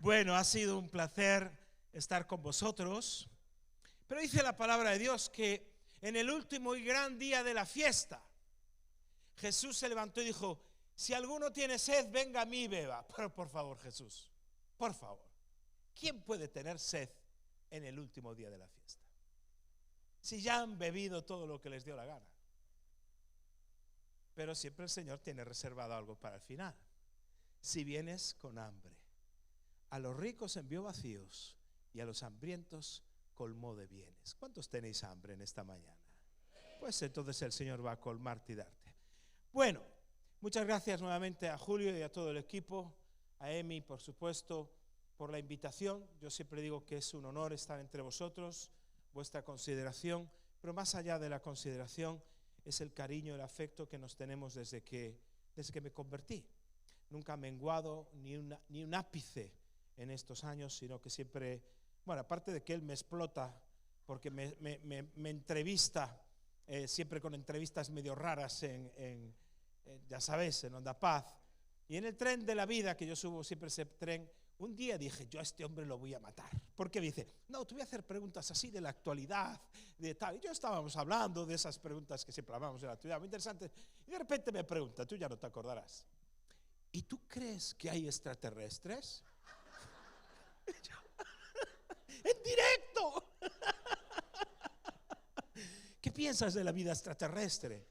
Bueno, ha sido un placer estar con vosotros, pero dice la palabra de Dios que en el último y gran día de la fiesta, Jesús se levantó y dijo: si alguno tiene sed, venga a mí y beba. Pero por favor, Jesús, por favor, ¿quién puede tener sed en el último día de la fiesta? Si ya han bebido todo lo que les dio la gana. Pero siempre el Señor tiene reservado algo para el final. Si vienes con hambre, a los ricos envió vacíos y a los hambrientos colmó de bienes. ¿Cuántos tenéis hambre en esta mañana? Pues entonces el Señor va a colmarte y darte. Bueno, muchas gracias nuevamente a Julio y a todo el equipo, a Emi, por supuesto, por la invitación. Yo siempre digo que es un honor estar entre vosotros, vuestra consideración, pero más allá de la consideración es el cariño, el afecto que nos tenemos desde que me convertí. Nunca ha menguado ni un ápice en estos años, sino que siempre, bueno, aparte de que él me explota porque me entrevista, siempre con entrevistas medio raras ya sabéis, en Onda Paz, y en el tren de la vida, que yo subo siempre ese tren, un día dije: yo a este hombre lo voy a matar, porque me dice: no, te voy a hacer preguntas así de la actualidad, de tal, y yo estábamos hablando de esas preguntas que siempre hablamos de la actualidad, muy interesantes, y de repente me pregunta, tú ya no te acordarás: ¿y tú crees que hay extraterrestres? ¡En directo! ¿Qué piensas de la vida extraterrestre?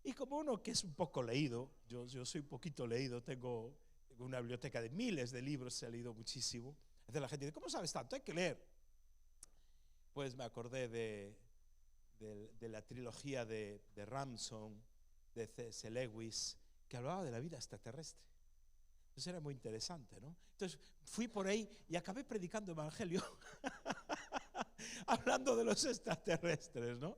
Y como uno que es un poco leído, yo soy un poquito leído, tengo una biblioteca de miles de libros, he leído muchísimo. Entonces la gente dice: ¿cómo sabes tanto? Hay que leer. Pues me acordé de la trilogía de Ramson, de C.S. Lewis, que hablaba de la vida extraterrestre. Eso era muy interesante, ¿no? Entonces fui por ahí y acabé predicando evangelio hablando de los extraterrestres, ¿no?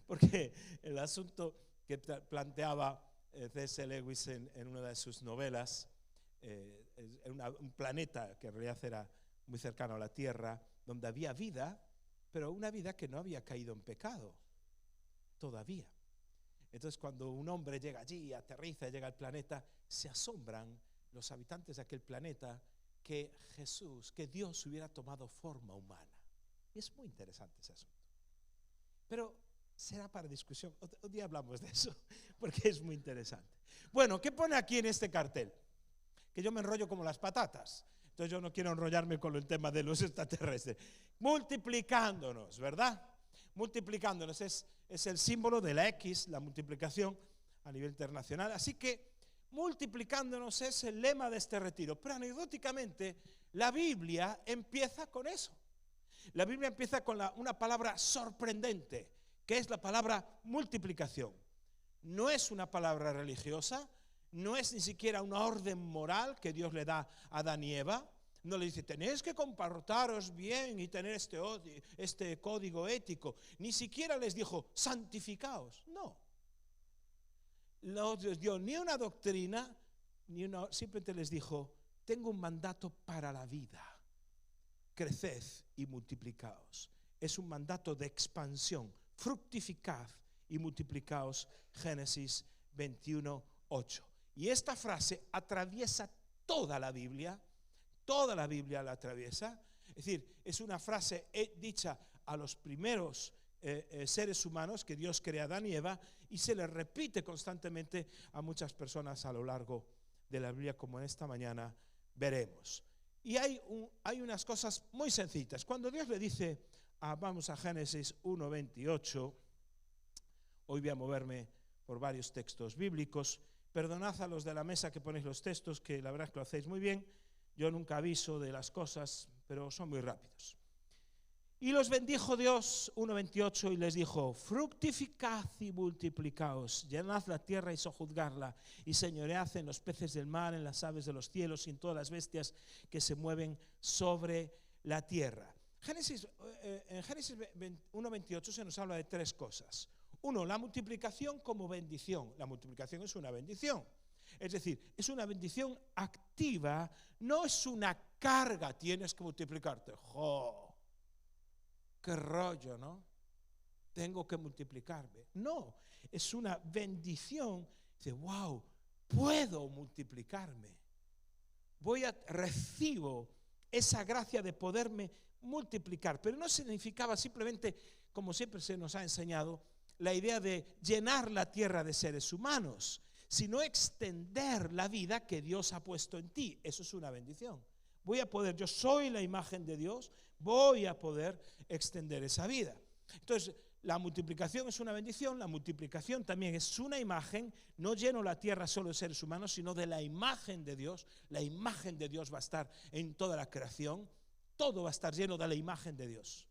Porque el asunto que planteaba C.S. Lewis en una de sus novelas, un planeta que en realidad era muy cercano a la Tierra, donde había vida, pero una vida que no había caído en pecado todavía. Entonces cuando un hombre llega allí, aterriza, llega al planeta, se asombran los habitantes de aquel planeta que Dios hubiera tomado forma humana. Y es muy interesante ese asunto. Pero será para discusión, otro día hablamos de eso, porque es muy interesante. Bueno, ¿qué pone aquí en este cartel? Que yo me enrollo como las patatas. Entonces yo no quiero enrollarme con el tema de los extraterrestres. Multiplicándonos, ¿verdad? Multiplicándonos es el símbolo de la X, la multiplicación a nivel internacional. Así que multiplicándonos es el lema de este retiro. Pero anecdóticamente la Biblia empieza con eso. La Biblia empieza con una palabra sorprendente, que es la palabra multiplicación. No es una palabra religiosa, no es ni siquiera una orden moral que Dios le da a Adán y Eva. No le dice: tenéis que comportaros bien y tener este código ético. Ni siquiera les dijo: santificaos. No. No les dio ni una doctrina, simplemente les dijo: tengo un mandato para la vida. Creced y multiplicaos. Es un mandato de expansión. Fructificad y multiplicaos. Génesis 21:8. Y esta frase atraviesa toda la Biblia la atraviesa. Es decir, es una frase dicha a los primeros seres humanos que Dios crea, Adán y Eva, y se le repite constantemente a muchas personas a lo largo de la Biblia, como en esta mañana veremos. Y hay unas cosas muy sencillas. Cuando Dios le dice, vamos a Génesis 1:28, hoy voy a moverme por varios textos bíblicos. Perdonad a los de la mesa que ponéis los textos, que la verdad es que lo hacéis muy bien. Yo nunca aviso de las cosas, pero son muy rápidos. Y los bendijo Dios, 1:28, y les dijo: fructificad y multiplicaos, llenad la tierra y sojuzgarla, y señoread en los peces del mar, en las aves de los cielos y en todas las bestias que se mueven sobre la tierra. En Génesis 1:28 se nos habla de tres cosas. Uno, la multiplicación como bendición. La multiplicación es una bendición. Es decir, es una bendición activa, no es una carga. Tienes que multiplicarte. ¡Jo! ¡Qué rollo!, ¿no? Tengo que multiplicarme. No, es una bendición. Dice: wow, puedo multiplicarme. Recibo esa gracia de poderme multiplicar. Pero no significaba simplemente, como siempre se nos ha enseñado, la idea de llenar la tierra de seres humanos, sino extender la vida que Dios ha puesto en ti. Eso es una bendición. Yo soy la imagen de Dios, voy a poder extender esa vida. Entonces, la multiplicación es una bendición, la multiplicación también es una imagen. No lleno la tierra solo de seres humanos, sino de la imagen de Dios. La imagen de Dios va a estar en toda la creación, todo va a estar lleno de la imagen de Dios.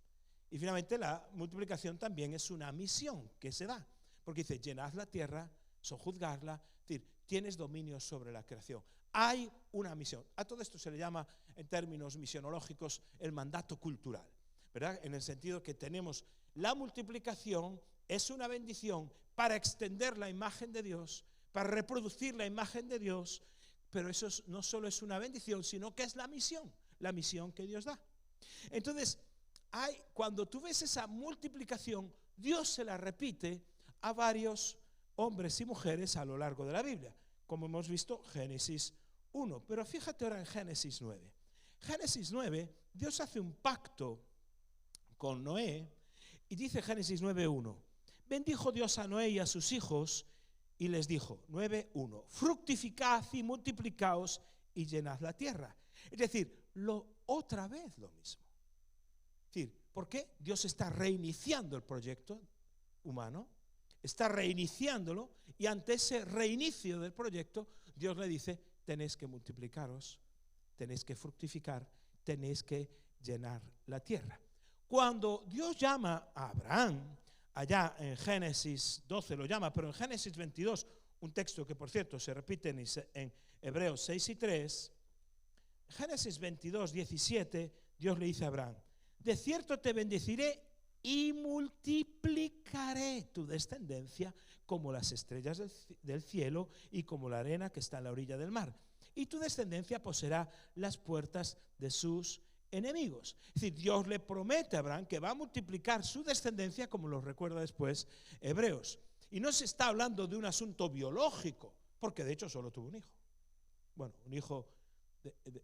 Y finalmente la multiplicación también es una misión que se da, porque dice, llenad la tierra, sojuzgarla, es decir, tienes dominio sobre la creación. Hay una misión. A todo esto se le llama, en términos misionológicos, el mandato cultural, ¿verdad? En el sentido que tenemos la multiplicación, es una bendición para extender la imagen de Dios, para reproducir la imagen de Dios, pero eso no solo es una bendición, sino que es la misión que Dios da. Entonces, cuando tú ves esa multiplicación, Dios se la repite a varios hombres y mujeres a lo largo de la Biblia, como hemos visto Génesis 1. Pero fíjate ahora en Génesis 9. Génesis 9, Dios hace un pacto con Noé y dice Génesis 9:1, bendijo Dios a Noé y a sus hijos y les dijo, 9:1, fructificad y multiplicaos y llenad la tierra. Es decir, otra vez lo mismo. Es decir, ¿por qué? Dios está reiniciando el proyecto humano, está reiniciándolo, y ante ese reinicio del proyecto, Dios le dice, tenéis que multiplicaros, tenéis que fructificar, tenéis que llenar la tierra. Cuando Dios llama a Abraham, allá en Génesis 12 lo llama, pero en Génesis 22, un texto que por cierto se repite en Hebreos 6 y 3, Génesis 22, 17, Dios le dice a Abraham, de cierto te bendeciré y multiplicaré tu descendencia como las estrellas del cielo y como la arena que está en la orilla del mar. Y tu descendencia poseerá las puertas de sus enemigos. Es decir, Dios le promete a Abraham que va a multiplicar su descendencia, como lo recuerda después Hebreos. Y no se está hablando de un asunto biológico, porque de hecho solo tuvo un hijo. Bueno, un hijo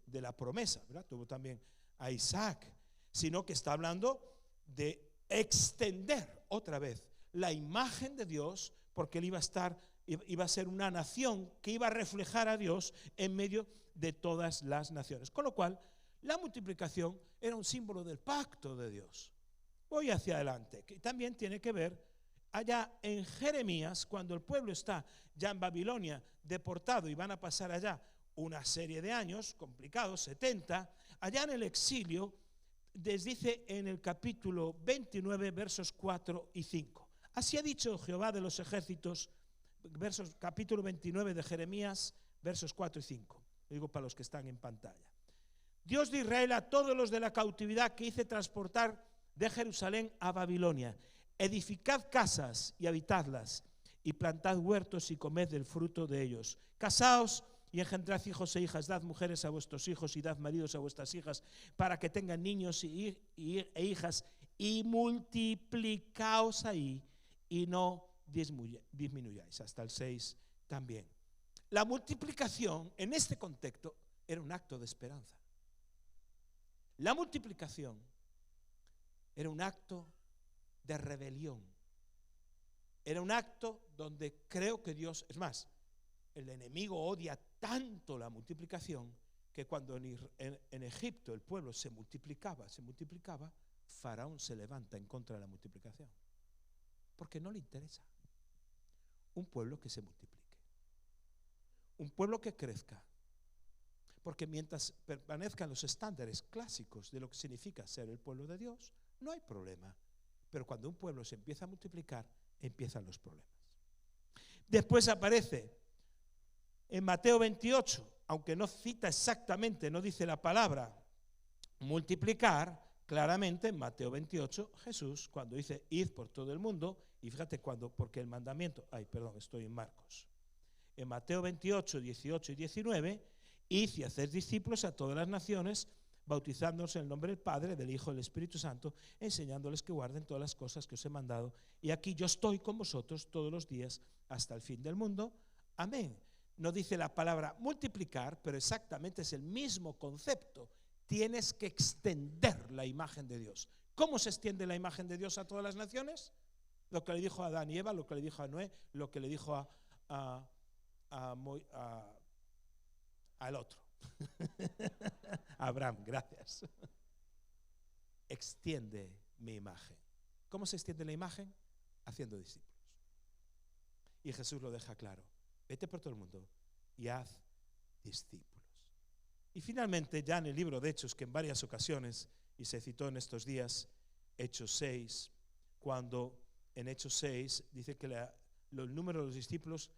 de la promesa, ¿verdad? Tuvo también a Isaac, sino que está hablando de extender otra vez la imagen de Dios, porque él iba a ser una nación que iba a reflejar a Dios en medio de todas las naciones. Con lo cual, la multiplicación era un símbolo del pacto de Dios. Voy hacia adelante, que también tiene que ver allá en Jeremías, cuando el pueblo está ya en Babilonia deportado y van a pasar allá una serie de años complicados, 70, allá en el exilio, les dice en el capítulo 29, versos 4 y 5. Así ha dicho Jehová de los ejércitos, capítulo 29 de Jeremías, versos 4 y 5. Lo digo para los que están en pantalla. Dios de Israel a todos los de la cautividad que hice transportar de Jerusalén a Babilonia. Edificad casas y habitadlas, y plantad huertos y comed del fruto de ellos. Casaos y engendrad hijos e hijas, dad mujeres a vuestros hijos y dad maridos a vuestras hijas, para que tengan niños e hijas, y multiplicaos ahí, y no disminuyáis. Hasta el 6 también. La multiplicación en este contexto era un acto de esperanza. La multiplicación era un acto de rebelión. Era un acto donde creo que Dios, es más, el enemigo odia tanto la multiplicación que cuando en Egipto el pueblo se multiplicaba, Faraón se levanta en contra de la multiplicación. Porque no le interesa un pueblo que se multiplique, un pueblo que crezca. Porque mientras permanezcan los estándares clásicos de lo que significa ser el pueblo de Dios, no hay problema. Pero cuando un pueblo se empieza a multiplicar, empiezan los problemas. Después aparece en Mateo 28, aunque no cita exactamente, no dice la palabra multiplicar, claramente en Mateo 28, Jesús, cuando dice id por todo el mundo, y fíjate porque el mandamiento, estoy en Marcos. En Mateo 28, 18 y 19, id y haced discípulos a todas las naciones, bautizándolos en el nombre del Padre, del Hijo y del Espíritu Santo, enseñándoles que guarden todas las cosas que os he mandado. Y aquí yo estoy con vosotros todos los días hasta el fin del mundo. Amén. No dice la palabra multiplicar, pero exactamente es el mismo concepto. tienes que extender la imagen de Dios. ¿Cómo se extiende la imagen de Dios a todas las naciones? Lo que le dijo a Adán y Eva, lo que le dijo a Noé, lo que le dijo al otro. Abraham, gracias. Extiende mi imagen. ¿Cómo se extiende la imagen? Haciendo discípulos. Y Jesús lo deja claro. Vete por todo el mundo y haz discípulos. Y finalmente, ya en el libro de Hechos, que en varias ocasiones, y se citó en estos días, Hechos 6, cuando en Hechos 6 dice que el número de los discípulos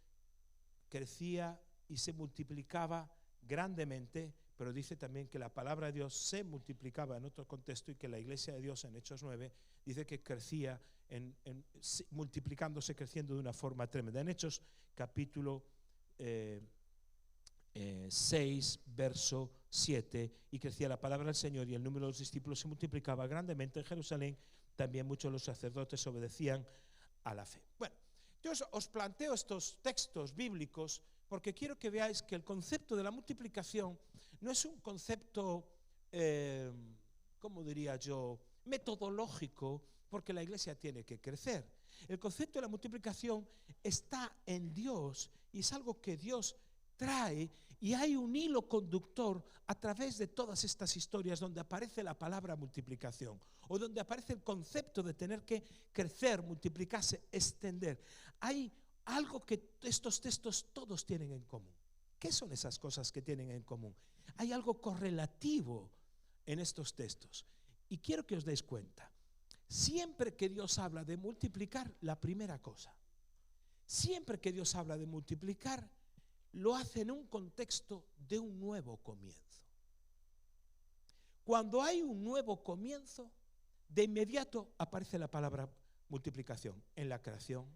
crecía y se multiplicaba grandemente, pero dice también que la palabra de Dios se multiplicaba en otro contexto y que la iglesia de Dios en Hechos 9 dice que crecía, multiplicándose, creciendo de una forma tremenda. En Hechos capítulo 6, verso 7, y crecía la palabra del Señor y el número de los discípulos se multiplicaba grandemente en Jerusalén. También muchos de los sacerdotes obedecían a la fe. Bueno, yo os planteo estos textos bíblicos porque quiero que veáis que el concepto de la multiplicación no es un concepto, ¿cómo diría yo?, metodológico, porque la iglesia tiene que crecer. El concepto de la multiplicación está en Dios y es algo que Dios trae, y hay un hilo conductor a través de todas estas historias donde aparece la palabra multiplicación o donde aparece el concepto de tener que crecer, multiplicarse, extender. Hay algo que estos textos todos tienen en común. ¿Qué son esas cosas que tienen en común? Hay algo correlativo en estos textos y quiero que os deis cuenta. Siempre que Dios habla de multiplicar, la primera cosa, siempre que Dios habla de multiplicar, lo hace en un contexto de un nuevo comienzo. Cuando hay un nuevo comienzo, de inmediato aparece la palabra multiplicación en la creación,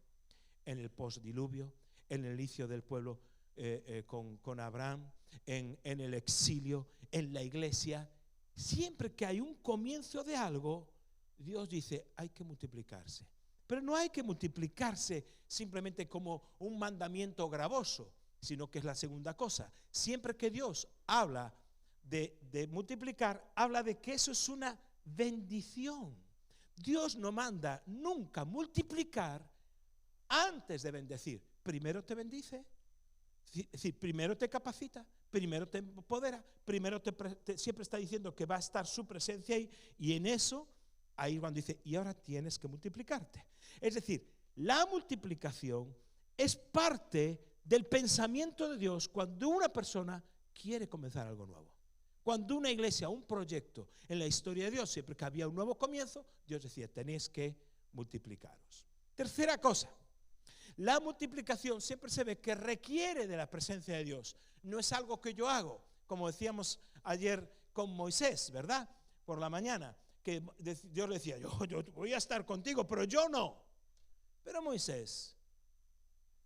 en el postdiluvio, en el inicio del pueblo con Abraham, en el exilio, en la iglesia. Siempre que hay un comienzo de algo, Dios dice, hay que multiplicarse. Pero no hay que multiplicarse simplemente como un mandamiento gravoso, sino que es la segunda cosa. Siempre que Dios habla de multiplicar, habla de que eso es una bendición. Dios no manda nunca multiplicar antes de bendecir. Primero te bendice, es decir, primero te capacita, primero te empodera, primero siempre está diciendo que va a estar su presencia ahí, y en eso, ahí cuando dice, y ahora tienes que multiplicarte. Es decir, la multiplicación es parte del pensamiento de Dios cuando una persona quiere comenzar algo nuevo. Cuando una iglesia, un proyecto en la historia de Dios, siempre que había un nuevo comienzo, Dios decía, tenéis que multiplicaros. Tercera cosa, la multiplicación siempre se ve que requiere de la presencia de Dios. No es algo que yo hago, como decíamos ayer con Moisés, ¿verdad? Por la mañana, que Dios le decía, yo voy a estar contigo, pero yo no. Pero Moisés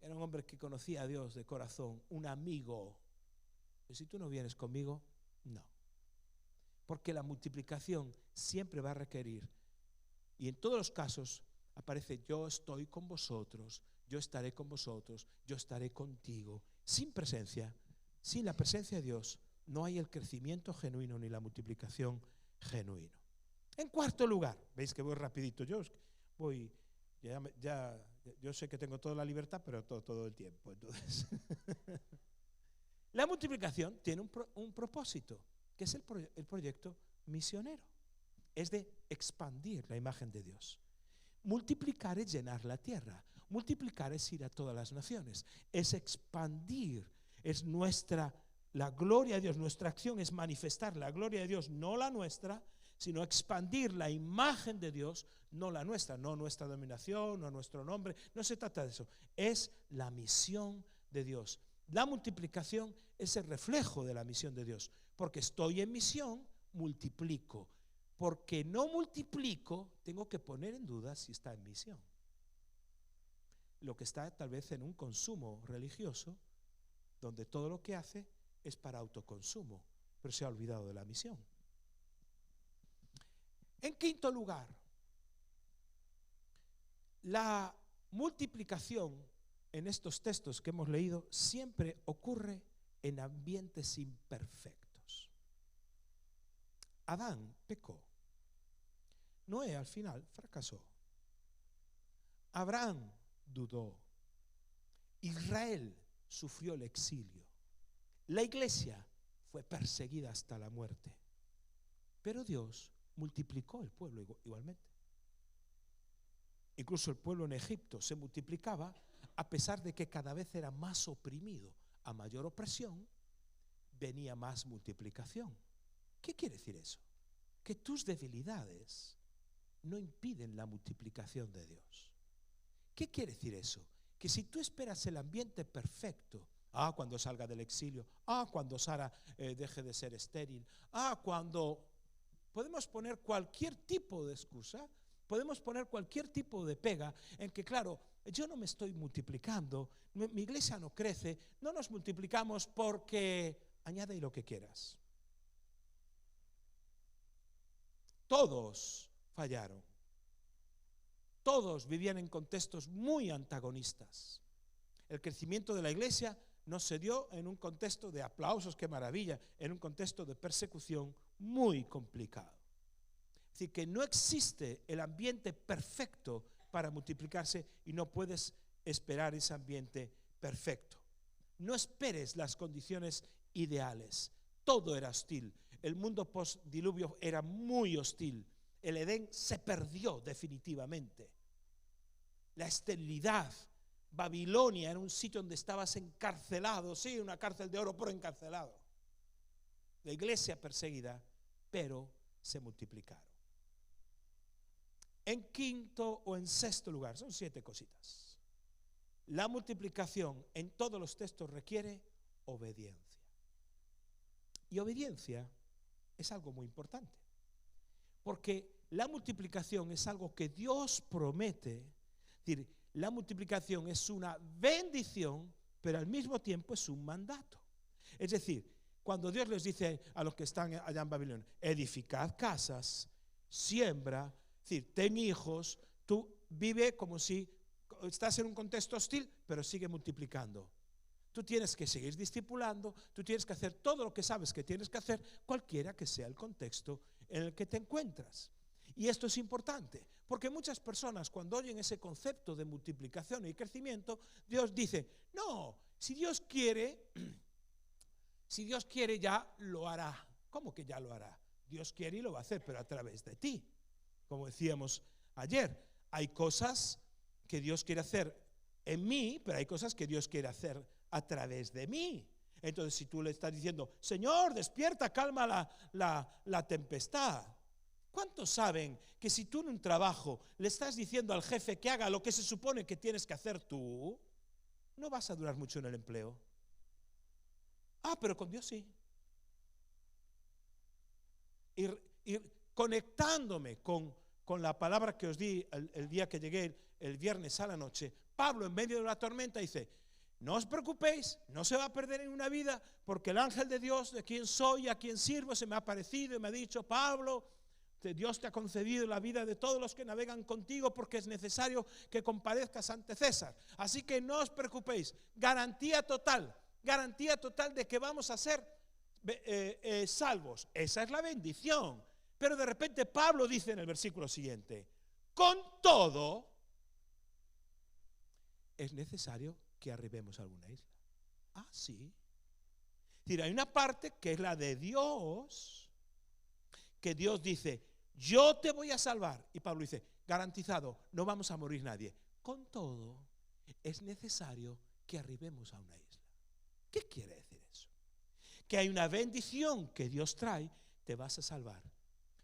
era un hombre que conocía a Dios de corazón, un amigo. Y si tú no vienes conmigo, no. Porque la multiplicación siempre va a requerir, y en todos los casos aparece, yo estoy con vosotros, yo estaré con vosotros, yo estaré contigo. Sin presencia, sin la presencia de Dios, no hay el crecimiento genuino ni la multiplicación genuino. En cuarto lugar, veis que voy rapidito, yo sé que tengo toda la libertad, pero todo el tiempo. Entonces, la multiplicación tiene un propósito, que es el proyecto misionero. Es de expandir la imagen de Dios. Multiplicar es llenar la tierra. Multiplicar es ir a todas las naciones. Es expandir. Es la gloria de Dios. Nuestra acción es manifestar la gloria de Dios, no la nuestra, sino expandir la imagen de Dios, no la nuestra, no nuestra dominación, no nuestro nombre. No se trata de eso. Es la misión de Dios. La multiplicación es el reflejo de la misión de Dios. Porque estoy en misión, multiplico. Porque no multiplico, tengo que poner en duda si está en misión. Lo que está tal vez en un consumo religioso, donde todo lo que hace es para autoconsumo, pero se ha olvidado de la misión. En quinto lugar, la multiplicación en estos textos que hemos leído siempre ocurre en ambientes imperfectos. Adán pecó. Noé al final fracasó. Abraham dudó. Israel sufrió el exilio. La iglesia fue perseguida hasta la muerte. Pero Dios multiplicó el pueblo igualmente. Incluso el pueblo en Egipto se multiplicaba a pesar de que cada vez era más oprimido. A mayor opresión venía más multiplicación. ¿Qué quiere decir eso? Que tus debilidades no impiden la multiplicación de Dios. ¿Qué quiere decir eso? Que si tú esperas el ambiente perfecto, cuando salga del exilio, cuando Sara deje de ser estéril, cuando podemos poner cualquier tipo de excusa, podemos poner cualquier tipo de pega en que, claro, yo no me estoy multiplicando, mi iglesia no crece, no nos multiplicamos porque añade lo que quieras. Todos fallaron. Todos vivían en contextos muy antagonistas. El crecimiento de la iglesia no se dio en un contexto de aplausos, qué maravilla, en un contexto de persecución muy complicado. Es decir, que no existe el ambiente perfecto para multiplicarse y no puedes esperar ese ambiente perfecto. No esperes las condiciones ideales. Todo era hostil. El mundo post-diluvio era muy hostil. El Edén se perdió definitivamente. La esterilidad. Babilonia era un sitio donde estabas encarcelado, sí, una cárcel de oro, pero encarcelado. La iglesia perseguida, pero se multiplicaron. En quinto o en sexto lugar, son 7 cositas. La multiplicación en todos los textos requiere obediencia. Y obediencia es algo muy importante, porque la multiplicación es algo que Dios promete. Es decir, la multiplicación es una bendición, pero al mismo tiempo es un mandato. Es decir, cuando Dios les dice a los que están allá en Babilonia, edificad casas, siembra, es decir, ten hijos, tú vive como si estás en un contexto hostil, pero sigue multiplicando. Tú tienes que seguir discipulando, tú tienes que hacer todo lo que sabes que tienes que hacer, cualquiera que sea el contexto en el que te encuentras. Y esto es importante, porque muchas personas cuando oyen ese concepto de multiplicación y crecimiento, Dios dice, no, si Dios quiere ya lo hará. ¿Cómo que ya lo hará? Dios quiere y lo va a hacer, pero a través de ti. Como decíamos ayer, hay cosas que Dios quiere hacer en mí, pero hay cosas que Dios quiere hacer a través de mí. Entonces, si tú le estás diciendo, Señor, despierta, calma la tempestad. ¿Cuántos saben que si tú en un trabajo le estás diciendo al jefe que haga lo que se supone que tienes que hacer tú, no vas a durar mucho en el empleo? Pero con Dios sí. Ir conectándome con la palabra que os di el día que llegué el viernes a la noche, Pablo en medio de la tormenta dice, no os preocupéis, no se va a perder en una vida, porque el ángel de Dios, de quien soy y a quien sirvo, se me ha aparecido y me ha dicho, Pablo, Dios te ha concedido la vida de todos los que navegan contigo porque es necesario que comparezcas ante César. Así que no os preocupéis, garantía total de que vamos a ser salvos. Esa es la bendición. Pero de repente Pablo dice en el versículo siguiente, con todo, es necesario que arribemos a alguna isla. Sí. Es decir, hay una parte que es la de Dios, que Dios dice, yo te voy a salvar. Y Pablo dice, garantizado, no vamos a morir nadie. Con todo, es necesario que arribemos a una isla. ¿Qué quiere decir eso? Que hay una bendición que Dios trae, te vas a salvar.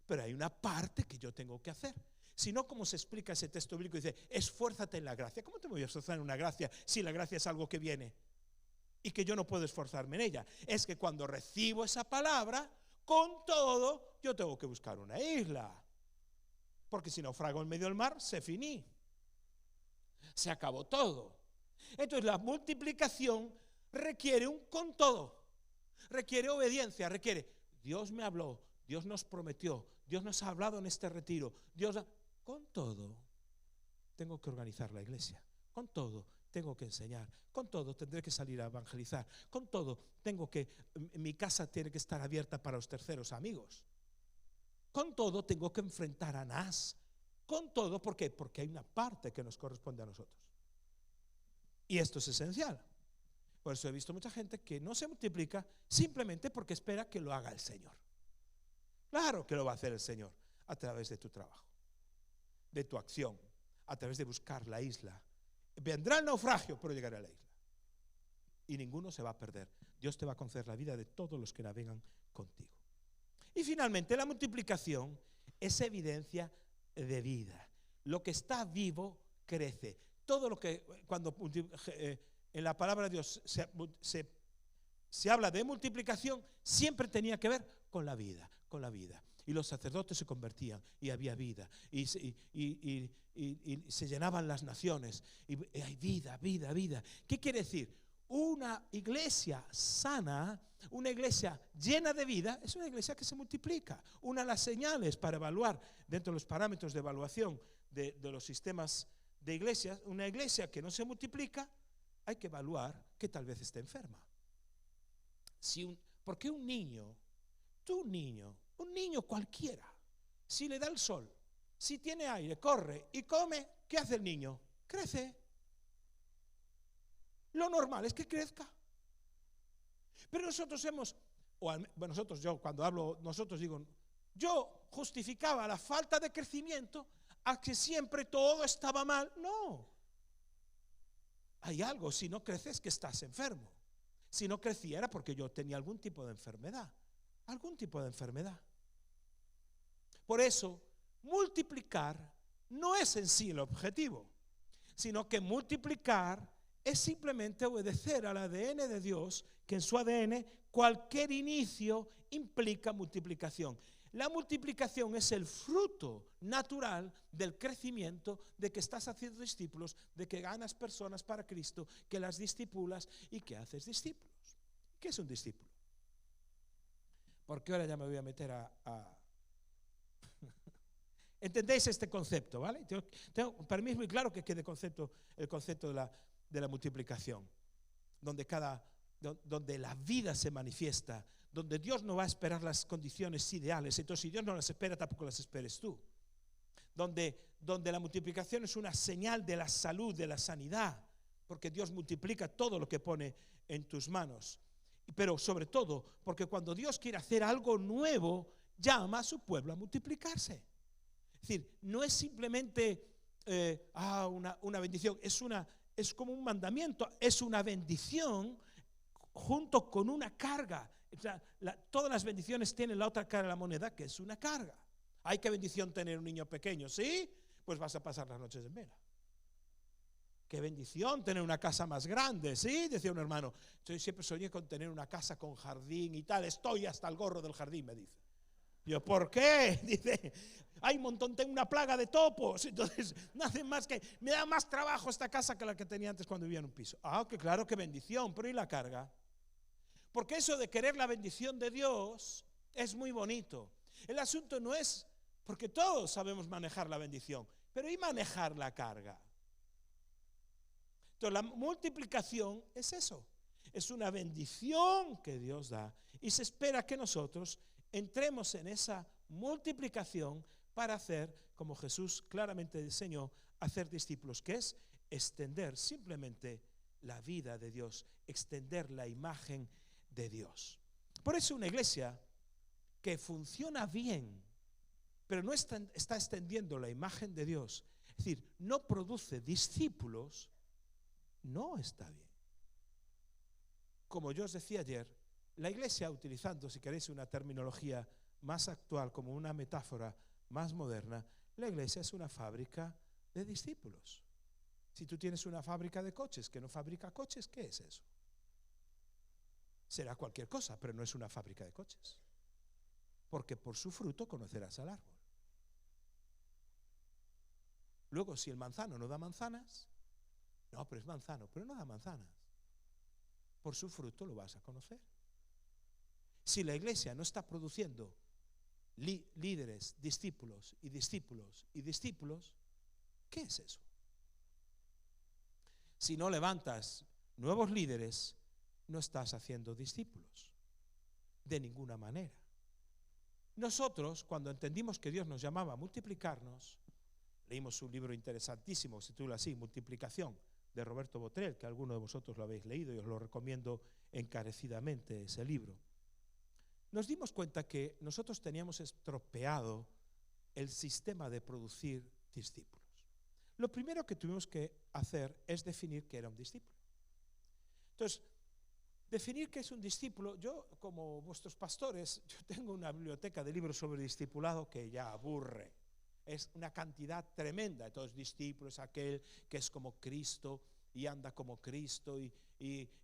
Pero hay una parte que yo tengo que hacer. Si no, ¿cómo se explica ese texto bíblico? Dice, esfuérzate en la gracia. ¿Cómo te voy a esforzar en una gracia si la gracia es algo que viene y que yo no puedo esforzarme en ella? Es que cuando recibo esa palabra, con todo, yo tengo que buscar una isla. Porque si naufrago en medio del mar, se finí. Se acabó todo. Entonces la multiplicación requiere un con todo. Requiere obediencia, requiere, Dios me habló, Dios nos prometió, Dios nos ha hablado en este retiro, con todo, tengo que organizar la iglesia, con todo, tengo que enseñar, con todo, tendré que salir a evangelizar, con todo, mi casa tiene que estar abierta para los terceros amigos. Con todo tengo que enfrentar a Anás. Con todo, ¿por qué? Porque hay una parte que nos corresponde a nosotros. Y esto es esencial. Por eso he visto mucha gente que no se multiplica simplemente porque espera que lo haga el Señor. Claro que lo va a hacer el Señor a través de tu trabajo, de tu acción, a través de buscar la isla. Vendrá el naufragio, pero llegará a la isla. Y ninguno se va a perder. Dios te va a conceder la vida de todos los que navegan contigo. Y finalmente, la multiplicación es evidencia de vida. Lo que está vivo crece. Todo lo que, cuando en la palabra de Dios se habla de multiplicación, siempre tenía que ver con la vida, con la vida. Y los sacerdotes se convertían y había vida. Y se llenaban las naciones. Y hay vida, vida, vida. ¿Qué quiere decir? Una iglesia sana, una iglesia llena de vida, es una iglesia que se multiplica. Una de las señales para evaluar, dentro de los parámetros de evaluación de los sistemas de iglesias, una iglesia que no se multiplica, hay que evaluar que tal vez esté enferma. Porque un niño cualquiera, si le da el sol, si tiene aire, corre y come, ¿qué hace el niño? Crece. Lo normal es que crezca. Pero nosotros yo cuando hablo, nosotros digo, yo justificaba la falta de crecimiento a que siempre todo estaba mal. No. Hay algo, si no creces que estás enfermo. Si no crecía era porque yo tenía algún tipo de enfermedad. Algún tipo de enfermedad. Por eso, multiplicar no es en sí el objetivo, sino que multiplicar es simplemente obedecer al ADN de Dios, que en su ADN cualquier inicio implica multiplicación. La multiplicación es el fruto natural del crecimiento, de que estás haciendo discípulos, de que ganas personas para Cristo, que las discipulas y que haces discípulos. ¿Qué es un discípulo? Porque ahora ya me voy a meter a ¿entendéis este concepto? ¿Vale? Para mí es muy claro que quede el concepto de la multiplicación, donde la vida se manifiesta, donde Dios no va a esperar las condiciones ideales, entonces si Dios no las espera, tampoco las esperes tú. Donde la multiplicación es una señal de la salud, de la sanidad, porque Dios multiplica todo lo que pone en tus manos. Pero sobre todo, porque cuando Dios quiere hacer algo nuevo, llama a su pueblo a multiplicarse. Es decir, no es simplemente una bendición, es como un mandamiento, es una bendición junto con una carga. O sea, todas las bendiciones tienen la otra cara de la moneda, que es una carga. Ay, qué bendición tener un niño pequeño, ¿sí? Pues vas a pasar las noches en vela. Qué bendición tener una casa más grande, ¿sí? Decía un hermano, yo siempre soñé con tener una casa con jardín y tal, estoy hasta el gorro del jardín, me dice. Yo, ¿por qué? Dice, hay un montón, tengo una plaga de topos, entonces no hacen más que, me da más trabajo esta casa que la que tenía antes cuando vivía en un piso. Ah, que claro, qué bendición, pero ¿y la carga? Porque eso de querer la bendición de Dios es muy bonito. El asunto no es, porque todos sabemos manejar la bendición, pero ¿y manejar la carga? Entonces la multiplicación es eso, es una bendición que Dios da y se espera que nosotros entremos en esa multiplicación para hacer, como Jesús claramente enseñó, hacer discípulos, que es extender simplemente la vida de Dios, extender la imagen de Dios. Por eso una iglesia que funciona bien, pero no está extendiendo la imagen de Dios, es decir, no produce discípulos, no está bien. Como yo os decía ayer, la iglesia, utilizando, si queréis, una terminología más actual, como una metáfora más moderna, la iglesia es una fábrica de discípulos. Si tú tienes una fábrica de coches que no fabrica coches, ¿qué es eso? Será cualquier cosa, pero no es una fábrica de coches. Porque por su fruto conocerás al árbol. Luego, si el manzano no da manzanas, no, pero es manzano, pero no da manzanas. Por su fruto lo vas a conocer. Si la iglesia no está produciendo líderes, discípulos y discípulos y discípulos, ¿qué es eso? Si no levantas nuevos líderes, no estás haciendo discípulos, de ninguna manera. nosotros, cuando entendimos que Dios nos llamaba a multiplicarnos, leímos un libro interesantísimo, se titula así, Multiplicación, de Roberto Botrel, que alguno de vosotros lo habéis leído y os lo recomiendo encarecidamente ese libro. Nos dimos cuenta que nosotros teníamos estropeado el sistema de producir discípulos. Lo primero que tuvimos que hacer es definir qué era un discípulo. Entonces, definir qué es un discípulo, yo como vuestros pastores, yo tengo una biblioteca de libros sobre discipulado que ya aburre. Es una cantidad tremenda. Entonces, discípulo es aquel que es como Cristo y anda como Cristo y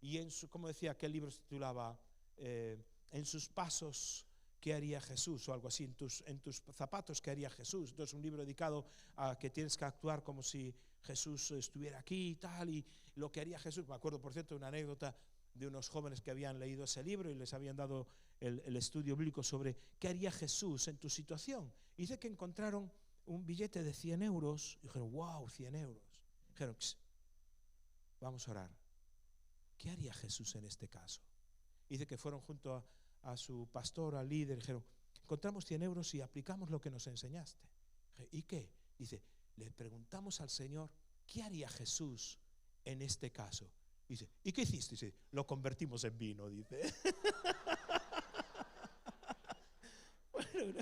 en su, como decía, aquel libro se titulaba en sus pasos, ¿qué haría Jesús? O algo así, en tus zapatos, ¿qué haría Jesús? Entonces, un libro dedicado a que tienes que actuar como si Jesús estuviera aquí y tal, y lo que haría Jesús. Me acuerdo, por cierto, de una anécdota de unos jóvenes que habían leído ese libro y les habían dado el estudio bíblico sobre qué haría Jesús en tu situación. Y dice que encontraron un billete de 100 euros y dijeron, wow, 100 euros. Dijeron, vamos a orar. ¿Qué haría Jesús en este caso? Y dice que fueron junto a su pastor, al líder, y dijeron, encontramos 100 euros y aplicamos lo que nos enseñaste. ¿Y qué? Dice, le preguntamos al Señor, ¿qué haría Jesús en este caso? Dice, ¿y qué hiciste? Dice, lo convertimos en vino, dice. Bueno,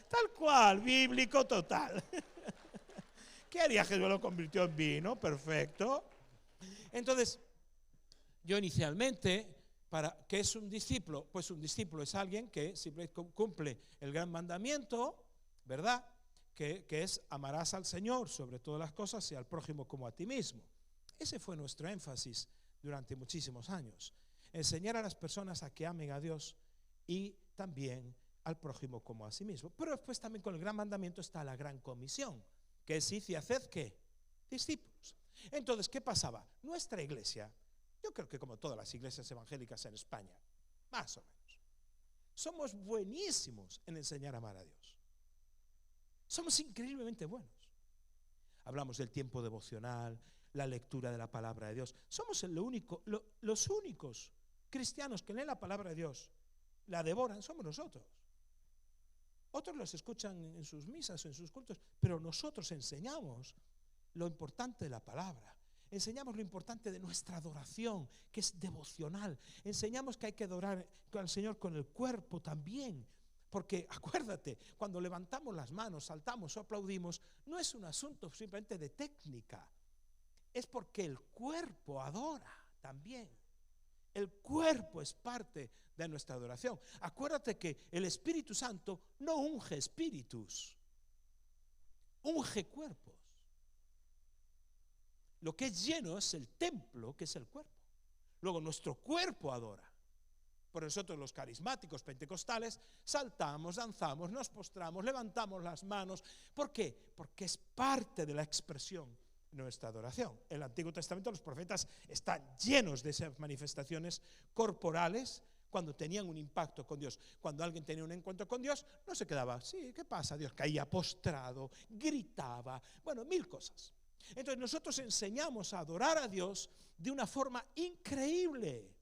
tal cual, bíblico total. ¿Qué haría Jesús? Lo convirtió en vino, perfecto. Entonces, yo inicialmente, ¿qué es un discípulo? Pues un discípulo es alguien que simplemente cumple el gran mandamiento, ¿verdad? Que es amarás al Señor sobre todas las cosas y al prójimo como a ti mismo. Ese fue nuestro énfasis durante muchísimos años. Enseñar a las personas a que amen a Dios y también al prójimo como a sí mismo. Pero después también con el gran mandamiento está la gran comisión, que es id y haced ¿qué? Discípulos. Entonces, ¿qué pasaba? Nuestra iglesia, yo creo que como todas las iglesias evangélicas en España, más o menos, somos buenísimos en enseñar a amar a Dios. Somos increíblemente buenos. Hablamos del tiempo devocional, la lectura de la palabra de Dios. Somos los únicos cristianos que leen la palabra de Dios, la devoran, somos nosotros. Otros los escuchan en sus misas o en sus cultos, pero nosotros enseñamos lo importante de la palabra. Enseñamos lo importante de nuestra adoración, que es devocional. Enseñamos que hay que adorar al Señor con el cuerpo también. Porque acuérdate, cuando levantamos las manos, saltamos o aplaudimos, no es un asunto simplemente de técnica. Es porque el cuerpo adora también. El cuerpo es parte de nuestra adoración. Acuérdate que el Espíritu Santo no unge espíritus, unge cuerpos. Lo que es lleno es el templo, que es el cuerpo. Luego nuestro cuerpo adora. Por nosotros los carismáticos pentecostales saltamos, danzamos, nos postramos, levantamos las manos. ¿Por qué? Porque es parte de la expresión de nuestra adoración. En el Antiguo Testamento los profetas están llenos de esas manifestaciones corporales cuando tenían un impacto con Dios. Cuando alguien tenía un encuentro con Dios, no se quedaba, sí, ¿qué pasa? Dios caía postrado, gritaba, bueno, mil cosas. Entonces nosotros enseñamos a adorar a Dios de una forma increíble.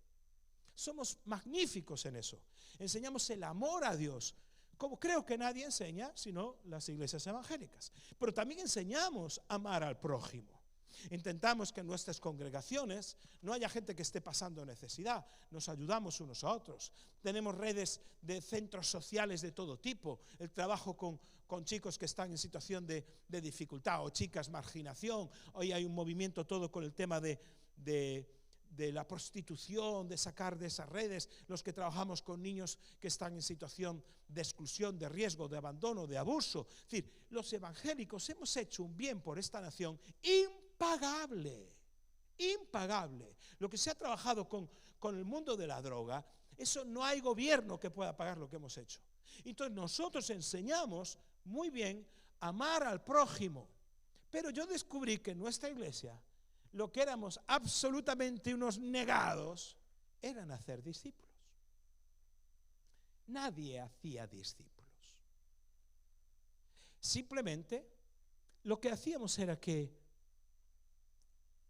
Somos magníficos en eso. Enseñamos el amor a Dios, como creo que nadie enseña, sino las iglesias evangélicas. Pero también enseñamos a amar al prójimo. Intentamos que en nuestras congregaciones no haya gente que esté pasando necesidad. Nos ayudamos unos a otros. Tenemos redes de centros sociales de todo tipo. El trabajo con chicos que están en situación de dificultad o chicas, marginación. Hoy hay un movimiento todo con el tema de la prostitución, de sacar de esas redes, los que trabajamos con niños que están en situación de exclusión, de riesgo, de abandono, de abuso. Es decir, los evangélicos hemos hecho un bien por esta nación impagable, impagable. Lo que se ha trabajado con el mundo de la droga, eso no hay gobierno que pueda pagar lo que hemos hecho. Entonces nosotros enseñamos muy bien a amar al prójimo, pero yo descubrí que en nuestra iglesia lo que éramos absolutamente unos negados eran hacer discípulos. Nadie hacía discípulos. Simplemente lo que hacíamos era que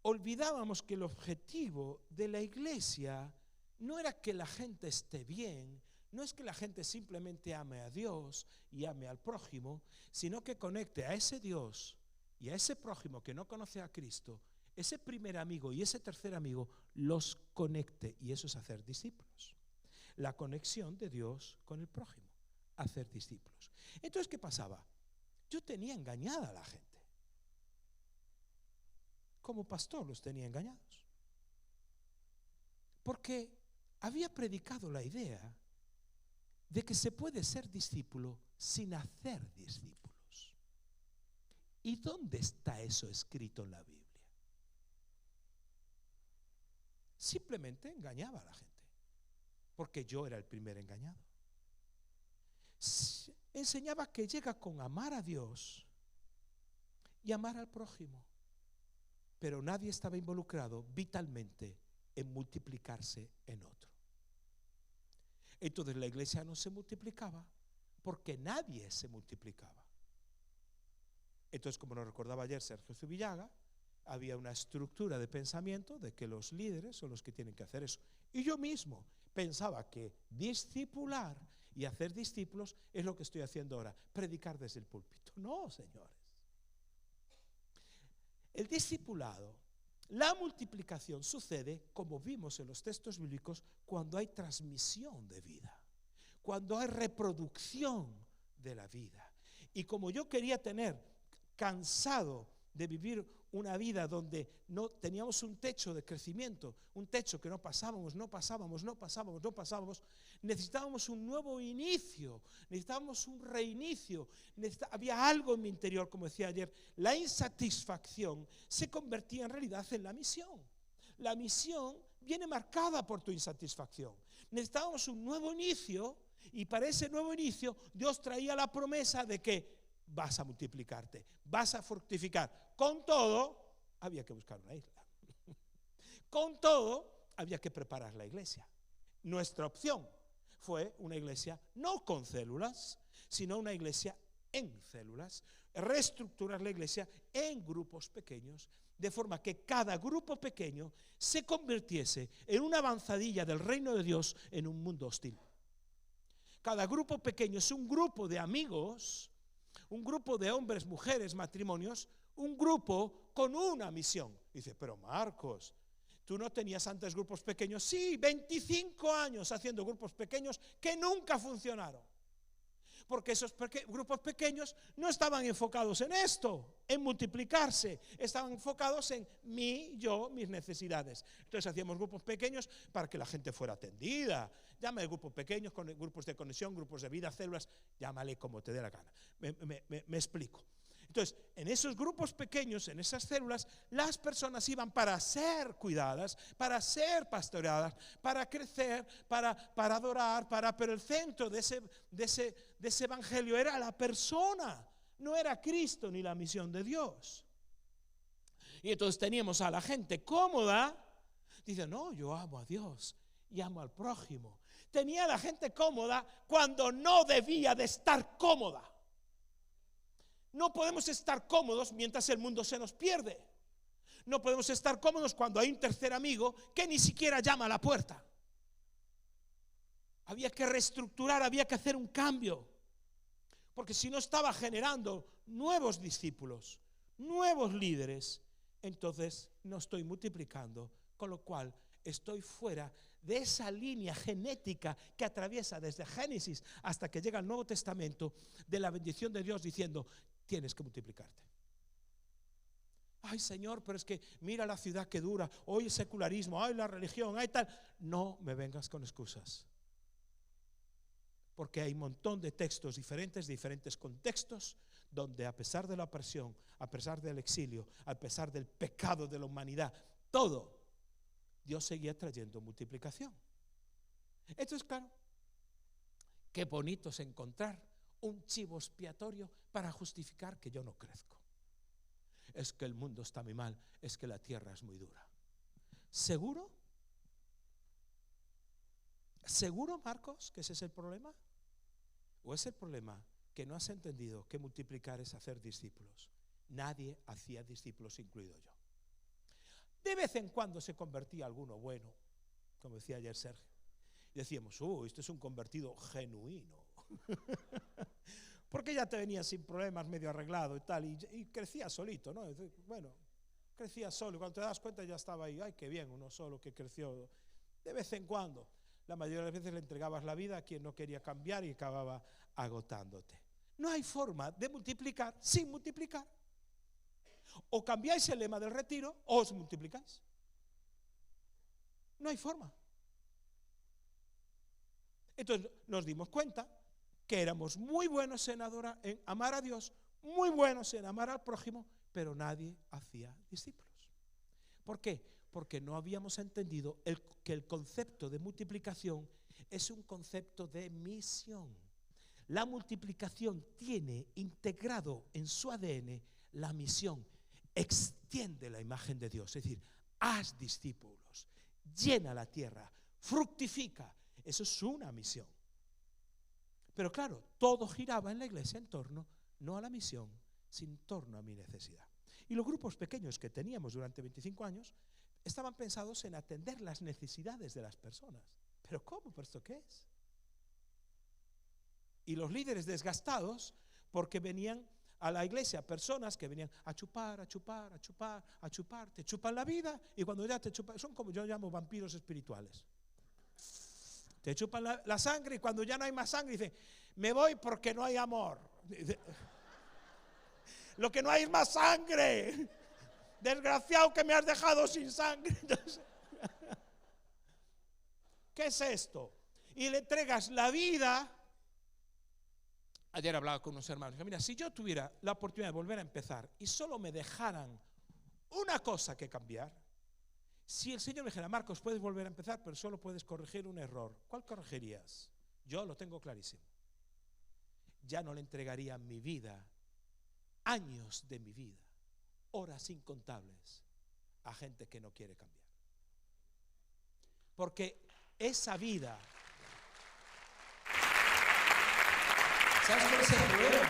olvidábamos que el objetivo de la iglesia no era que la gente esté bien, no es que la gente simplemente ame a Dios y ame al prójimo, sino que conecte a ese Dios y a ese prójimo que no conoce a Cristo, ese primer amigo y ese tercer amigo, los conecte, y eso es hacer discípulos. La conexión de Dios con el prójimo, hacer discípulos. Entonces, ¿qué pasaba? Yo tenía engañada a la gente. Como pastor los tenía engañados. Porque había predicado la idea de que se puede ser discípulo sin hacer discípulos. ¿Y dónde está eso escrito en la Biblia? Simplemente engañaba a la gente, porque yo era el primer engañado. Enseñaba que llega con amar a Dios y amar al prójimo, pero nadie estaba involucrado vitalmente en multiplicarse en otro. Entonces la iglesia no se multiplicaba porque nadie se multiplicaba. Entonces, como nos recordaba ayer Sergio Zubillaga, había una estructura de pensamiento de que los líderes son los que tienen que hacer eso. Y yo mismo pensaba que discipular y hacer discípulos es lo que estoy haciendo ahora, predicar desde el púlpito. No, señores. El discipulado, la multiplicación sucede, como vimos en los textos bíblicos, cuando hay transmisión de vida, cuando hay reproducción de la vida. Y como yo quería tener, cansado de vivir una vida donde no teníamos un techo de crecimiento, un techo que no pasábamos, necesitábamos un nuevo inicio, necesitábamos un reinicio, había algo en mi interior, como decía ayer, la insatisfacción se convertía en realidad en la misión. La misión viene marcada por tu insatisfacción. Necesitábamos un nuevo inicio, y para ese nuevo inicio Dios traía la promesa de que vas a multiplicarte, vas a fructificar. Con todo, había que buscar una isla. Con todo, había que preparar la iglesia. Nuestra opción fue una iglesia no con células, sino una iglesia en células, reestructurar la iglesia en grupos pequeños, de forma que cada grupo pequeño se convirtiese en una avanzadilla del reino de Dios en un mundo hostil. Cada grupo pequeño es un grupo de amigos, un grupo de hombres, mujeres, matrimonios, un grupo con una misión. Dice, pero Marcos, ¿tú no tenías antes grupos pequeños? Sí, 25 años haciendo grupos pequeños que nunca funcionaron. Porque esos grupos pequeños no estaban enfocados en esto, en multiplicarse, estaban enfocados en mí, yo, mis necesidades. Entonces hacíamos grupos pequeños para que la gente fuera atendida. Llámale grupos pequeños, con grupos de conexión, grupos de vida, células, llámale como te dé la gana. Me explico. Entonces, en esos grupos pequeños, en esas células, las personas iban para ser cuidadas, para ser pastoreadas, para crecer, para adorar, pero el centro de ese evangelio era la persona, no era Cristo ni la misión de Dios. Y entonces teníamos a la gente cómoda, dice, no, yo amo a Dios y amo al prójimo. Tenía a la gente cómoda cuando no debía de estar cómoda. No podemos estar cómodos mientras el mundo se nos pierde. No podemos estar cómodos cuando hay un tercer amigo que ni siquiera llama a la puerta. Había que reestructurar, había que hacer un cambio. Porque si no estaba generando nuevos discípulos, nuevos líderes, entonces no estoy multiplicando, con lo cual estoy fuera de esa línea genética que atraviesa desde Génesis hasta que llega el Nuevo Testamento, de la bendición de Dios diciendo, tienes que multiplicarte. Ay, Señor, pero es que mira la ciudad que dura, hoy el secularismo, ay, la religión, ay tal. No me vengas con excusas. Porque hay un montón de textos diferentes, diferentes contextos, donde a pesar de la opresión, a pesar del exilio, a pesar del pecado de la humanidad, todo, Dios seguía trayendo multiplicación. Entonces, claro, qué bonito es encontrar un chivo expiatorio para justificar que yo no crezco. Es que el mundo está muy mal, es que la tierra es muy dura. ¿Seguro? ¿Seguro, Marcos, que ese es el problema? ¿O es el problema que no has entendido que multiplicar es hacer discípulos? Nadie hacía discípulos, incluido yo. De vez en cuando se convertía alguno bueno, como decía ayer Sergio. decíamos, este es un convertido genuino. Porque ya te venía sin problemas, medio arreglado y tal, y crecía solito, ¿no? Bueno, crecía solo, y cuando te das cuenta ya estaba ahí. Ay, qué bien, uno solo que creció de vez en cuando. La mayoría de las veces le entregabas la vida a quien no quería cambiar y acababa agotándote. No hay forma de multiplicar sin multiplicar. O cambiáis el lema del retiro o os multiplicáis. No hay forma. Entonces nos dimos cuenta que éramos muy buenos en amar a Dios, muy buenos en amar al prójimo, pero nadie hacía discípulos. ¿Por qué? Porque no habíamos entendido que el concepto de multiplicación es un concepto de misión. La multiplicación tiene integrado en su ADN la misión. Extiende la imagen de Dios, es decir, haz discípulos, llena la tierra, fructifica. Eso es una misión. Pero claro, todo giraba en la iglesia en torno, no a la misión, sino en torno a mi necesidad. Y los grupos pequeños que teníamos durante 25 años estaban pensados en atender las necesidades de las personas. ¿Pero cómo? ¿Pero esto qué es? Y los líderes desgastados porque venían a la iglesia personas que venían a chupar, a chupar, a chupar, a chupar, te chupan la vida y cuando ya te chupan, son como yo llamo vampiros espirituales. Te chupan la sangre y cuando ya no hay más sangre dicen, me voy porque no hay amor. Lo que no hay es más sangre. Desgraciado que me has dejado sin sangre. Entonces, ¿qué es esto? Y le entregas la vida. Ayer hablaba con unos hermanos. Mira, si yo tuviera la oportunidad de volver a empezar y solo me dejaran una cosa que cambiar, si el Señor me dijera, Marcos, puedes volver a empezar, pero solo puedes corregir un error, ¿cuál corregirías? Yo lo tengo clarísimo. Ya no le entregaría mi vida, años de mi vida, horas incontables, a gente que no quiere cambiar. Porque esa vida, ¿sabes cuál es el problema?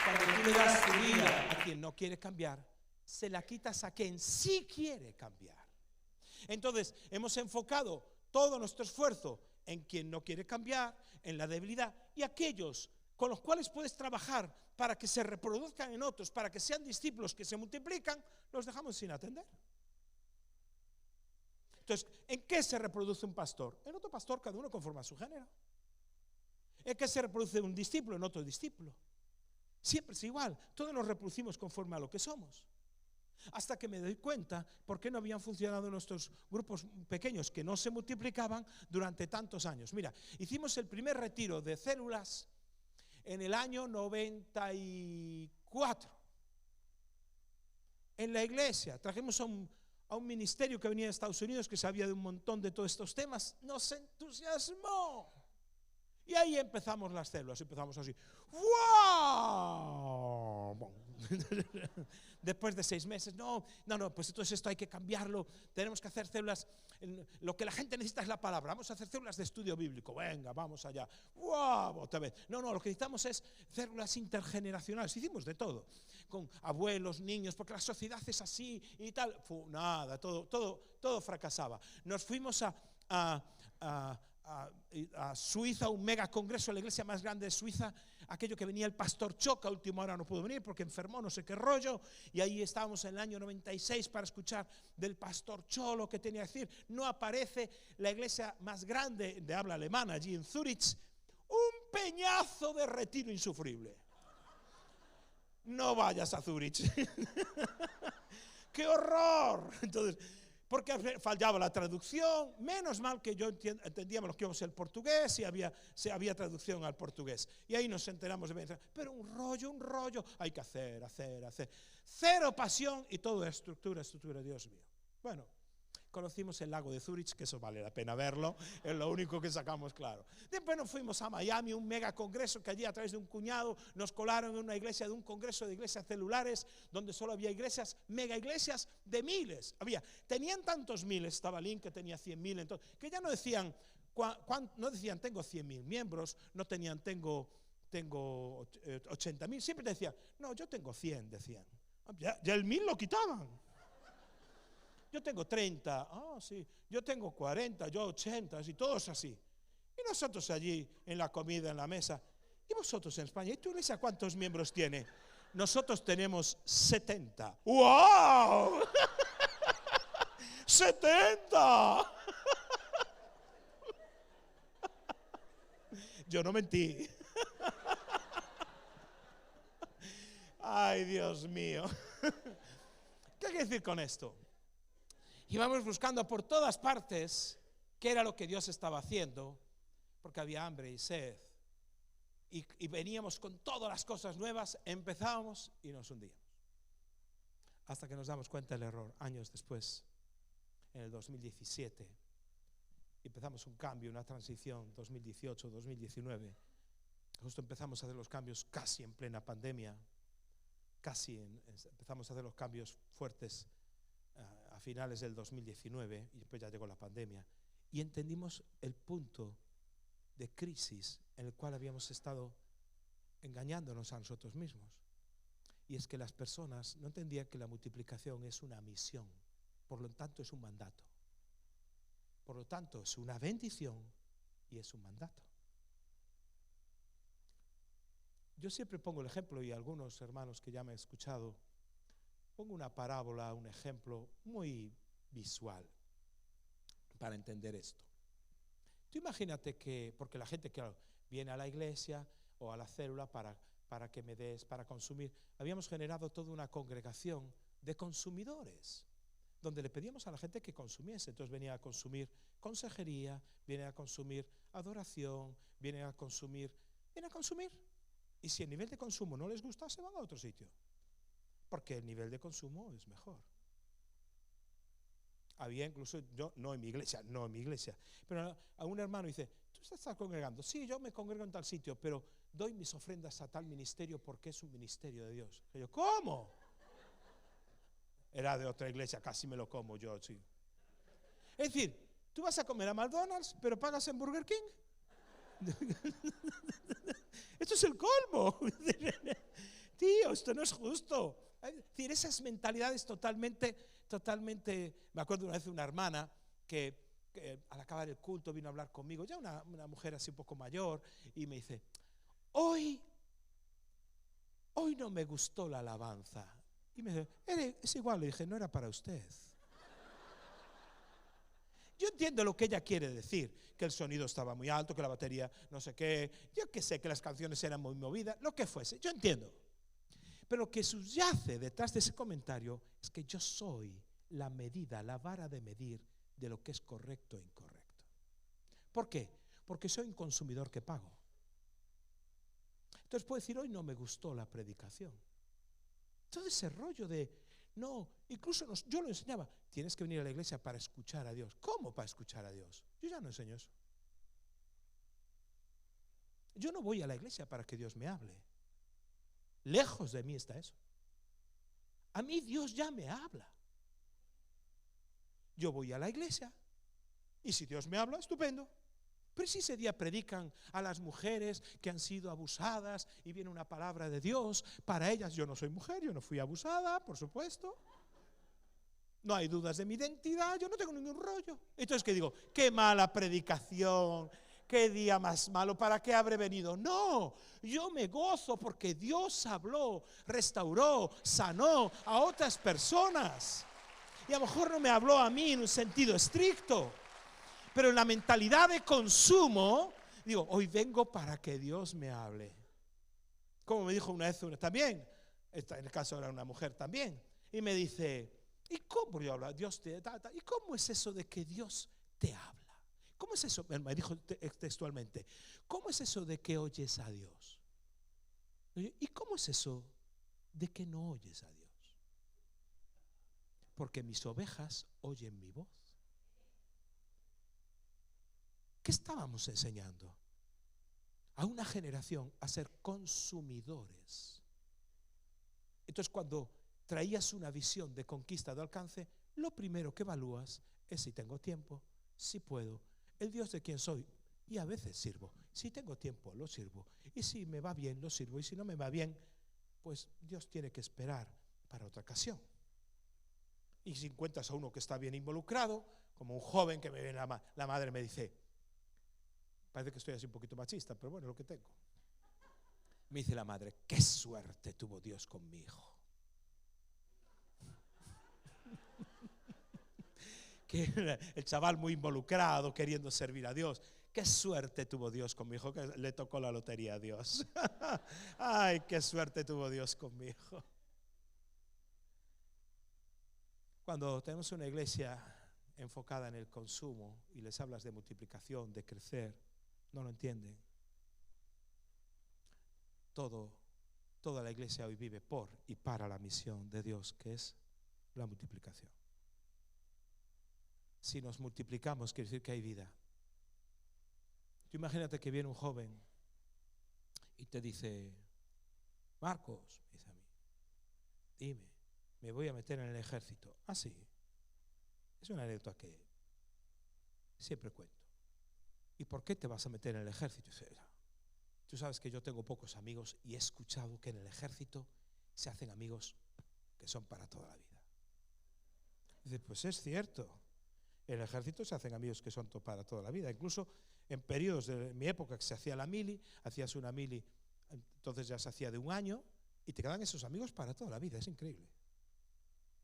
Cuando tú le das tu vida a quien no quiere cambiar, se la quitas a quien sí quiere cambiar. Entonces, hemos enfocado todo nuestro esfuerzo en quien no quiere cambiar, en la debilidad, y aquellos con los cuales puedes trabajar para que se reproduzcan en otros, para que sean discípulos que se multiplican, los dejamos sin atender. Entonces, ¿en qué se reproduce un pastor? En otro pastor, cada uno conforme a su género. ¿En qué se reproduce un discípulo? En otro discípulo. Siempre es igual, todos nos reproducimos conforme a lo que somos. Hasta que me doy cuenta por qué no habían funcionado nuestros grupos pequeños que no se multiplicaban durante tantos años. Mira, hicimos el primer retiro de células en el año 94. En la iglesia trajimos a un ministerio que venía de Estados Unidos que sabía de un montón de todos estos temas. Nos entusiasmó. Y ahí empezamos las células, empezamos así. ¡Wow! Después de 6 meses, no, pues entonces esto hay que cambiarlo, tenemos que hacer células, lo que la gente necesita es la palabra, vamos a hacer células de estudio bíblico, venga, vamos allá, ¡wow! Otra vez, no, lo que necesitamos es células intergeneracionales, hicimos de todo, con abuelos, niños, porque la sociedad es así y tal, nada, todo fracasaba. Nos fuimos a Suiza, un mega congreso, la iglesia más grande de Suiza, aquello que venía el pastor Choca, a última hora no pudo venir porque enfermó, no sé qué rollo, y ahí estábamos en el año 96 para escuchar del pastor Cholo que tenía que decir. No aparece la iglesia más grande de habla alemana allí en Zurich, un peñazo de retiro insufrible. No vayas a Zurich. ¡Qué horror! Entonces, porque fallaba la traducción, menos mal que yo entendíamos lo que íbamos el portugués y había traducción al portugués. Y ahí nos enteramos de, pero un rollo, hay que hacer. Cero pasión y todo estructura, Dios mío. Bueno, conocimos el lago de Zurich, que eso vale la pena verlo, es lo único que sacamos claro. Después nos fuimos a Miami, un mega congreso que allí a través de un cuñado nos colaron en una iglesia, de un congreso de iglesias celulares, donde solo había iglesias, mega iglesias de miles. Tenían tantos miles, estaba Link que tenía 100.000, entonces, que ya no decían, tengo 100.000 miembros, no tenían tengo 80.000, siempre decían, no, yo tengo 100, decían. Ya el 1.000 lo quitaban. Yo tengo 30, sí, yo tengo 40, yo 80, así, todos así. Y nosotros allí en la comida, en la mesa. ¿Y vosotros en España? ¿Y tu iglesia cuántos miembros tiene? Nosotros tenemos 70. ¡Wow! ¡70! Yo no mentí. Ay, Dios mío. ¿Qué hay que decir con esto? Íbamos buscando por todas partes qué era lo que Dios estaba haciendo, porque había hambre y sed. Y veníamos con todas las cosas nuevas, empezábamos y nos hundíamos. Hasta que nos damos cuenta del error, años después, en el 2017. Empezamos un cambio, una transición, 2018, 2019. Justo empezamos a hacer los cambios casi en plena pandemia. Empezamos a hacer los cambios fuertes a finales del 2019 y después ya llegó la pandemia. Y entendimos el punto de crisis en el cual habíamos estado engañándonos a nosotros mismos. Y es que las personas no entendían que la multiplicación es una misión, por lo tanto es un mandato. Por lo tanto es una bendición y es un mandato. Yo siempre pongo el ejemplo, y algunos hermanos que ya me han escuchado, pongo una parábola, un ejemplo muy visual para entender esto. Tú imagínate que, porque la gente, claro, viene a la iglesia o a la célula para que me des, para consumir. Habíamos generado toda una congregación de consumidores, donde le pedíamos a la gente que consumiese. Entonces venía a consumir consejería, viene a consumir adoración, viene a consumir. Y si el nivel de consumo no les gusta, se van a otro sitio, porque el nivel de consumo es mejor. Había incluso, yo no en mi iglesia, pero a un hermano dice, ¿tú estás congregando? Sí, yo me congrego en tal sitio, pero doy mis ofrendas a tal ministerio porque es un ministerio de Dios. Y yo, ¿cómo? Era de otra iglesia, casi me lo como yo, sí. Es decir, tú vas a comer a McDonald's, pero pagas en Burger King. Esto es el colmo. Tío, esto no es justo. Es decir, esas mentalidades totalmente. Me acuerdo una vez de una hermana que al acabar el culto vino a hablar conmigo, ya una mujer así un poco mayor, y me dice, hoy no me gustó la alabanza. Y me dice, es igual, le dije, no era para usted. Yo entiendo lo que ella quiere decir, que el sonido estaba muy alto, que la batería no sé qué, yo que sé que las canciones eran muy movidas, lo que fuese, yo entiendo. Pero lo que subyace detrás de ese comentario es que yo soy la medida, la vara de medir de lo que es correcto e incorrecto. ¿Por qué? Porque soy un consumidor que pago. Entonces puedo decir, hoy no me gustó la predicación. Todo ese rollo de, no, incluso yo lo enseñaba, tienes que venir a la iglesia para escuchar a Dios. ¿Cómo para escuchar a Dios? Yo ya no enseño eso. Yo no voy a la iglesia para que Dios me hable. Lejos de mí está eso. A mí Dios ya me habla. Yo voy a la iglesia y si Dios me habla, estupendo. Pero si ese día predican a las mujeres que han sido abusadas y viene una palabra de Dios para ellas, yo no soy mujer, yo no fui abusada, por supuesto. No hay dudas de mi identidad, yo no tengo ningún rollo. Entonces, ¿qué digo? Qué mala predicación, qué día más malo, ¿para qué habré venido? No, yo me gozo porque Dios habló, restauró, sanó a otras personas. Y a lo mejor no me habló a mí en un sentido estricto, pero en la mentalidad de consumo, digo, hoy vengo para que Dios me hable. Como me dijo una vez también, en el caso era una mujer también, y me dice, ¿y cómo yo hablo? Dios te da, ¿y cómo es eso de que Dios te habla? ¿Cómo es eso? Me dijo textualmente, ¿cómo es eso de que oyes a Dios? ¿Y cómo es eso de que no oyes a Dios? Porque mis ovejas oyen mi voz. ¿Qué estábamos enseñando? A una generación a ser consumidores. Entonces, cuando traías una visión de conquista, de alcance, lo primero que evalúas es si tengo tiempo, si puedo, el Dios de quien soy. Y a veces sirvo. Si tengo tiempo, lo sirvo. Y si me va bien, lo sirvo. Y si no me va bien, pues Dios tiene que esperar para otra ocasión. Y si encuentras a uno que está bien involucrado, como un joven que me viene la madre me dice, Parece que estoy así un poquito machista, pero bueno, es lo que tengo. Me dice la madre, qué suerte tuvo Dios con mi hijo. Que el chaval muy involucrado, queriendo servir a Dios. Qué suerte tuvo Dios con mi hijo, que le tocó la lotería a Dios. Ay, qué suerte tuvo Dios con mi hijo. Cuando tenemos una iglesia enfocada en el consumo y les hablas de multiplicación, de crecer, no lo entienden. Toda la iglesia hoy vive por y para la misión de Dios, que es la multiplicación. Si nos multiplicamos, quiere decir que hay vida. Tú imagínate que viene un joven y te dice, Marcos, me dice a mí, dime, me voy a meter en el ejército. Ah, sí. Es una anécdota que siempre cuento. ¿Y por qué te vas a meter en el ejército? Dice, tú sabes que yo tengo pocos amigos y he escuchado que en el ejército se hacen amigos que son para toda la vida. Dice, pues es cierto. En el ejército se hacen amigos que son para toda la vida. Incluso en periodos de mi época que se hacía la mili, hacías una mili, entonces ya se hacía de un año y te quedan esos amigos para toda la vida. Es increíble.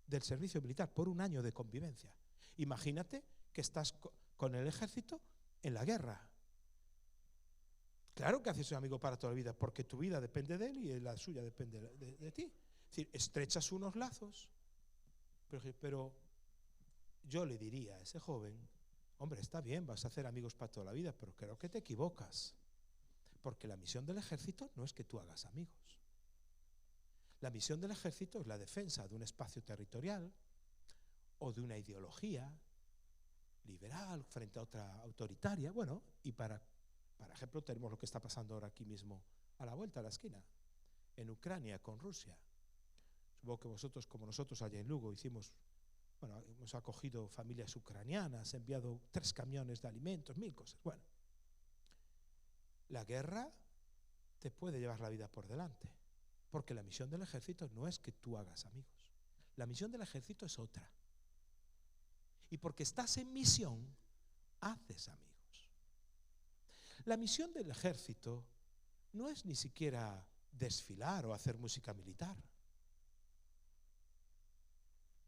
Del servicio militar, por un año de convivencia. Imagínate que estás con el ejército en la guerra. Claro que haces un amigo para toda la vida, porque tu vida depende de él y la suya depende de ti. Es decir, estrechas unos lazos, pero yo le diría a ese joven, hombre, está bien, vas a hacer amigos para toda la vida, pero creo que te equivocas. Porque la misión del ejército no es que tú hagas amigos. La misión del ejército es la defensa de un espacio territorial o de una ideología liberal frente a otra autoritaria. Bueno, y por ejemplo, tenemos lo que está pasando ahora aquí mismo, a la vuelta de la esquina, en Ucrania con Rusia. Supongo que vosotros, como nosotros allá en Lugo, hemos acogido familias ucranianas, enviado 3 camiones de alimentos, 1000 cosas. Bueno, la guerra te puede llevar la vida por delante, porque la misión del ejército no es que tú hagas amigos. La misión del ejército es otra. Y porque estás en misión, haces amigos. La misión del ejército no es ni siquiera desfilar o hacer música militar.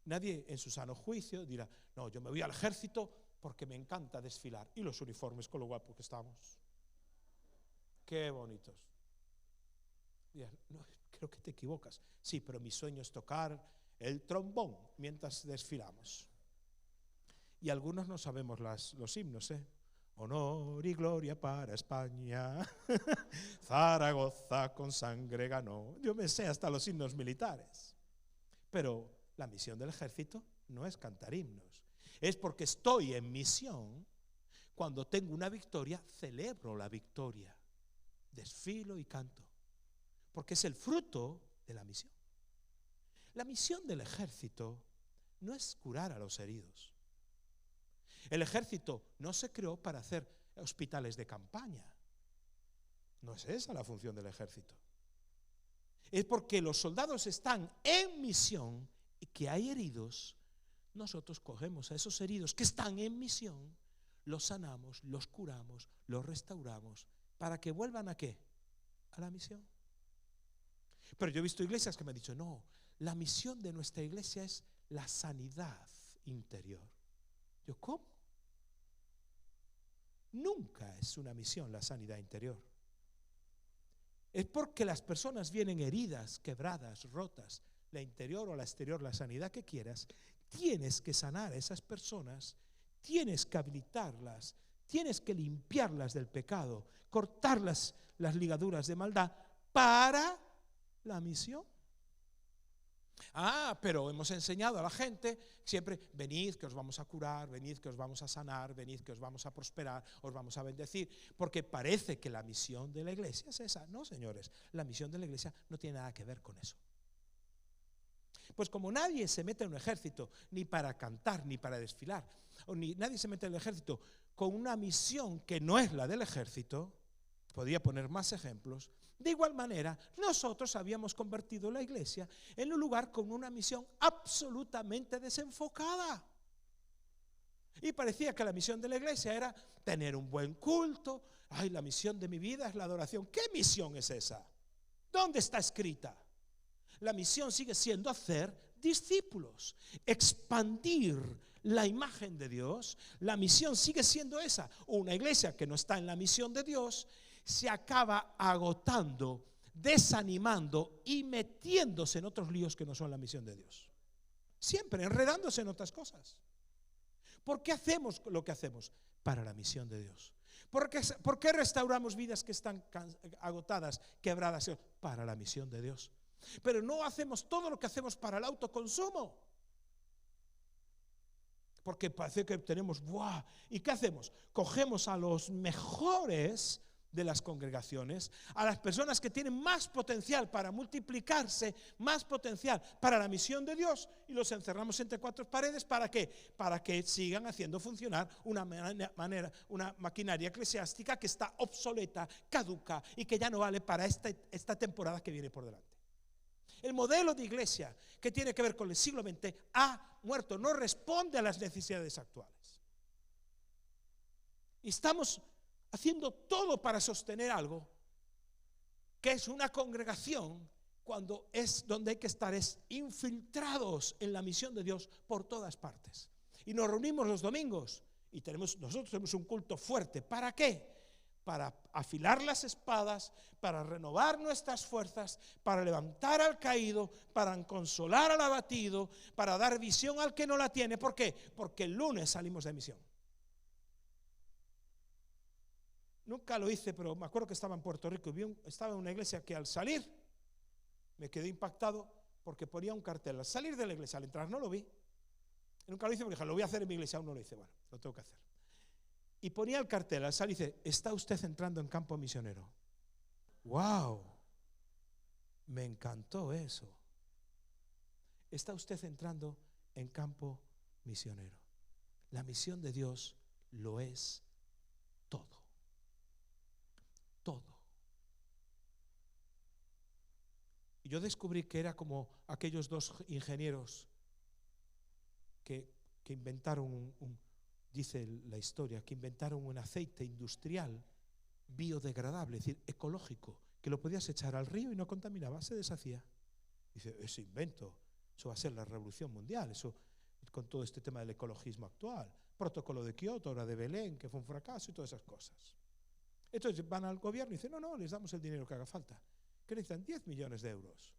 Nadie en su sano juicio dirá, no, yo me voy al ejército porque me encanta desfilar. Y los uniformes con lo guapos que estamos. Qué bonitos. Dirás, no, creo que te equivocas. Sí, pero mi sueño es tocar el trombón mientras desfilamos. Y algunos no sabemos los himnos, ¿eh? Honor y gloria para España, Zaragoza con sangre ganó. Yo me sé hasta los himnos militares. Pero la misión del ejército no es cantar himnos. Es porque estoy en misión. Cuando tengo una victoria, celebro la victoria. Desfilo y canto. Porque es el fruto de la misión. La misión del ejército no es curar a los heridos. El ejército no se creó para hacer hospitales de campaña. No es esa la función del ejército. Es porque los soldados están en misión y que hay heridos. Nosotros cogemos a esos heridos que están en misión, los sanamos, los curamos, los restauramos, para que vuelvan ¿a qué? A la misión. Pero yo he visto iglesias que me han dicho, no, la misión de nuestra iglesia es la sanidad interior. Yo, ¿cómo? Nunca es una misión la sanidad interior. Es porque las personas vienen heridas, quebradas, rotas, la interior o la exterior, la sanidad que quieras. Tienes que sanar a esas personas, tienes que habilitarlas, tienes que limpiarlas del pecado, cortar las ligaduras de maldad para la misión. Pero hemos enseñado a la gente siempre, venid que os vamos a curar, venid que os vamos a sanar, venid que os vamos a prosperar, os vamos a bendecir, porque parece que la misión de la iglesia es esa. No, señores, la misión de la iglesia no tiene nada que ver con eso. Pues como nadie se mete en un ejército ni para cantar, ni para desfilar, nadie se mete en el ejército con una misión que no es la del ejército, podría poner más ejemplos. De igual manera, nosotros habíamos convertido la iglesia en un lugar con una misión absolutamente desenfocada. Y parecía que la misión de la iglesia era tener un buen culto. Ay, la misión de mi vida es la adoración. ¿Qué misión es esa? ¿Dónde está escrita? La misión sigue siendo hacer discípulos, expandir la imagen de Dios. La misión sigue siendo esa. Una iglesia que no está en la misión de Dios se acaba agotando, desanimando y metiéndose en otros líos que no son la misión de Dios. Siempre enredándose en otras cosas. ¿Por qué hacemos lo que hacemos? Para la misión de Dios. ¿Por qué restauramos vidas que están agotadas, quebradas? Para la misión de Dios. Pero no hacemos todo lo que hacemos para el autoconsumo. Porque parece que tenemos, ¡buah! ¿Y qué hacemos? Cogemos a los mejores de las congregaciones, a las personas que tienen más potencial para multiplicarse, más potencial para la misión de Dios, y los encerramos entre cuatro paredes. ¿Para qué? Para que sigan haciendo funcionar una maquinaria eclesiástica que está obsoleta, caduca y que ya no vale para esta temporada que viene por delante. El modelo de iglesia que tiene que ver con el siglo XX ha muerto, no responde a las necesidades actuales. Y estamos haciendo todo para sostener algo que es una congregación, cuando es donde hay que estar es infiltrados en la misión de Dios por todas partes. Y nos reunimos los domingos y nosotros tenemos un culto fuerte. ¿Para qué? Para afilar las espadas, para renovar nuestras fuerzas, para levantar al caído, para consolar al abatido, para dar visión al que no la tiene. ¿Por qué? Porque el lunes salimos de misión. Nunca lo hice, pero me acuerdo que estaba en Puerto Rico y estaba en una iglesia que al salir me quedé impactado porque ponía un cartel. Al salir de la iglesia, al entrar no lo vi. Nunca lo hice porque dije, lo voy a hacer en mi iglesia, aún no lo hice. Bueno, lo tengo que hacer. Y ponía el cartel, al salir dice, ¿está usted entrando en campo misionero? ¡Wow! Me encantó eso. Está usted entrando en campo misionero. La misión de Dios lo es todo. Todo. Y yo descubrí que era como aquellos dos ingenieros que inventaron dice la historia, que inventaron un aceite industrial biodegradable, es decir, ecológico, que lo podías echar al río y no contaminaba, se deshacía. Dice, ese invento, eso va a ser la revolución mundial, eso con todo este tema del ecologismo actual, protocolo de Kioto, hora de Belén, que fue un fracaso y todas esas cosas. Entonces van al gobierno y dicen, no, les damos el dinero que haga falta. ¿Qué necesitan? 10 millones de euros.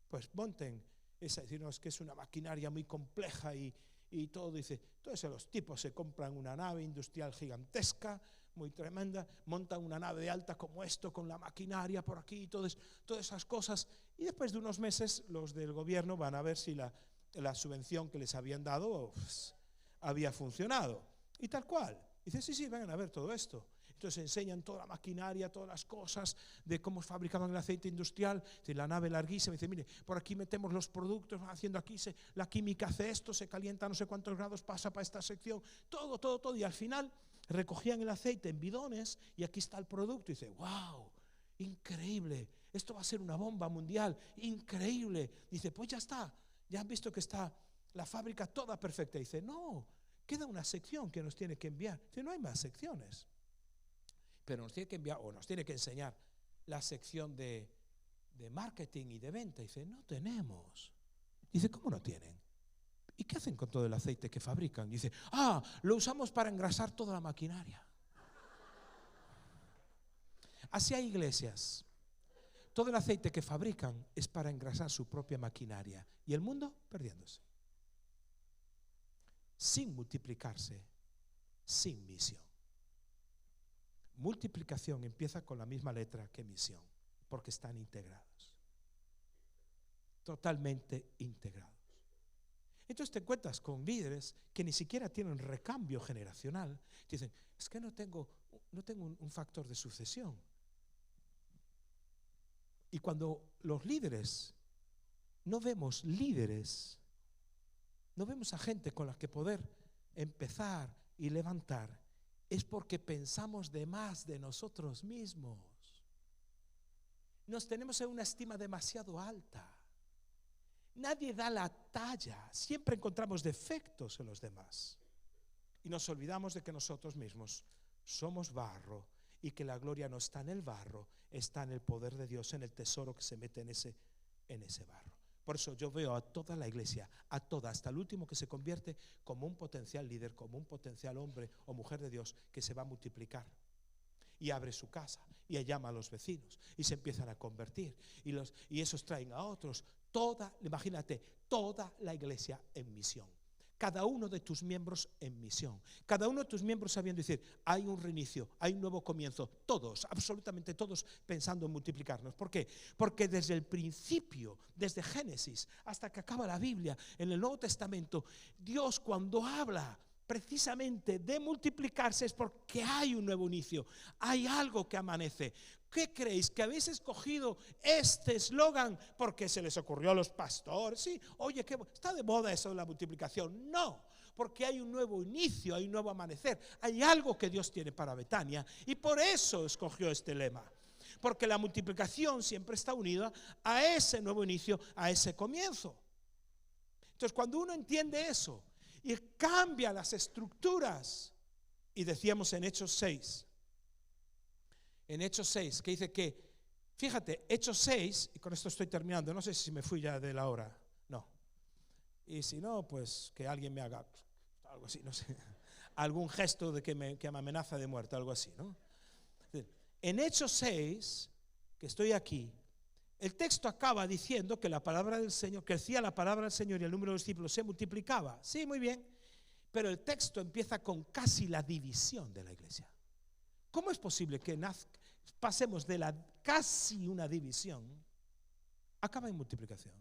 Pues monten esa, decir, no, es que es una maquinaria muy compleja y todo, dice, todos los tipos se compran una nave industrial gigantesca, muy tremenda, montan una nave alta como esto, con la maquinaria por aquí, todas esas cosas, y después de unos meses los del gobierno van a ver si la subvención que les habían dado había funcionado, y tal cual. Dice, sí, vengan a ver todo esto. Entonces enseñan toda la maquinaria, todas las cosas de cómo fabricaban el aceite industrial. La nave larguísima, dice, mire, por aquí metemos los productos, haciendo aquí, la química hace esto, se calienta a no sé cuántos grados, pasa para esta sección, todo. Y al final recogían el aceite en bidones y aquí está el producto. Y dice, wow, increíble, esto va a ser una bomba mundial, increíble. Dice, pues ya está, ya han visto que está la fábrica toda perfecta. Dice, no, queda una sección que nos tiene que enviar. Dice, no hay más secciones. Pero nos tiene que enviar o nos tiene que enseñar la sección de marketing y de venta. Dice, no tenemos. Dice, ¿cómo no tienen? ¿Y qué hacen con todo el aceite que fabrican? Dice, lo usamos para engrasar toda la maquinaria. Así hay iglesias. Todo el aceite que fabrican es para engrasar su propia maquinaria. Y el mundo perdiéndose. Sin multiplicarse, sin misión. Multiplicación empieza con la misma letra que misión, porque están integrados, totalmente integrados. Entonces te encuentras con líderes que ni siquiera tienen recambio generacional. Dicen, es que no tengo un factor de sucesión. Y cuando los líderes, no vemos a gente con la que poder empezar y levantar, es porque pensamos de más de nosotros mismos. Nos tenemos en una estima demasiado alta. Nadie da la talla. Siempre encontramos defectos en los demás. y nos olvidamos de que nosotros mismos somos barro y que la gloria no está en el barro, está en el poder de Dios, en el tesoro que se mete en ese barro. Por eso yo veo a toda la iglesia, a toda, hasta el último que se convierte, como un potencial líder, como un potencial hombre o mujer de Dios que se va a multiplicar. Y abre su casa y llama a los vecinos y se empiezan a convertir y esos traen a otros. Imagínate, toda la iglesia en misión. Cada uno de tus miembros en misión. Cada uno de tus miembros sabiendo decir, hay un reinicio, hay un nuevo comienzo. Todos, absolutamente todos, pensando en multiplicarnos. ¿Por qué? Porque desde el principio, desde Génesis hasta que acaba la Biblia, en el Nuevo Testamento, Dios cuando habla precisamente de multiplicarse es porque hay un nuevo inicio, hay algo que amanece. ¿Qué creéis? ¿Que habéis escogido este eslogan porque se les ocurrió a los pastores? Sí, oye, que está de moda eso de la multiplicación. No, porque hay un nuevo inicio, hay un nuevo amanecer, hay algo que Dios tiene para Betania y por eso escogió este lema. Porque la multiplicación siempre está unida a ese nuevo inicio, a ese comienzo. Entonces, cuando uno entiende eso y cambia las estructuras, y decíamos en Hechos 6, que dice que, fíjate, Hechos 6, y con esto estoy terminando, no sé si me fui ya de la hora, no, y si no, pues que alguien me haga algo así, no sé, algún gesto de que me amenaza de muerte, algo así, ¿no? En Hechos 6, que estoy aquí, el texto acaba diciendo que la palabra del Señor, crecía la palabra del Señor y el número de discípulos se multiplicaba. Sí, muy bien, pero el texto empieza con casi la división de la iglesia. ¿Cómo es posible que pasemos de la casi una división, acaba en multiplicación?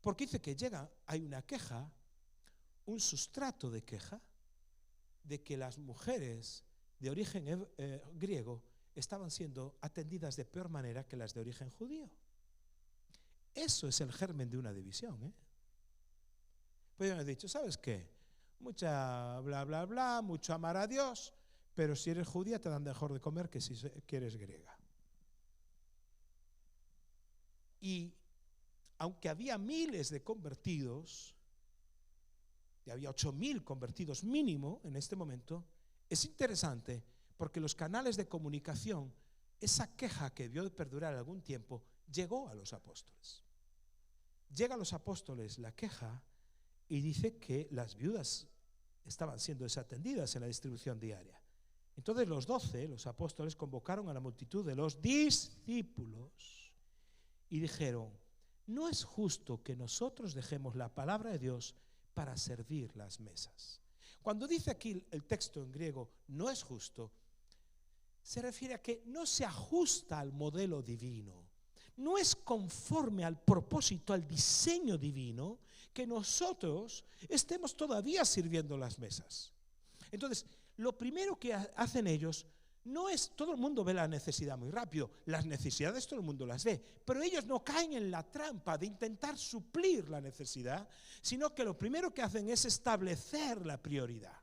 Porque dice que hay una queja, un sustrato de queja, de que las mujeres de origen griego estaban siendo atendidas de peor manera que las de origen judío. Eso es el germen de una división, ¿eh? Pues yo me he dicho, ¿sabes qué? Mucha bla bla bla, mucho amar a Dios, pero si eres judía te dan mejor de comer que si eres griega. Y aunque había miles de convertidos, y había 8.000 convertidos mínimo en este momento, es interesante porque los canales de comunicación, esa queja que debió de perdurar algún tiempo, llegó a los apóstoles. Llega a los apóstoles la queja y dice que las viudas estaban siendo desatendidas en la distribución diaria. Entonces los 12, los apóstoles, convocaron a la multitud de los discípulos y dijeron, no es justo que nosotros dejemos la palabra de Dios para servir las mesas. Cuando dice aquí el texto en griego, no es justo, se refiere a que no se ajusta al modelo divino, no es conforme al propósito, al diseño divino, que nosotros estemos todavía sirviendo las mesas. Entonces, lo primero que hacen ellos no es, todo el mundo ve la necesidad muy rápido, las necesidades todo el mundo las ve, pero ellos no caen en la trampa de intentar suplir la necesidad, sino que lo primero que hacen es establecer la prioridad.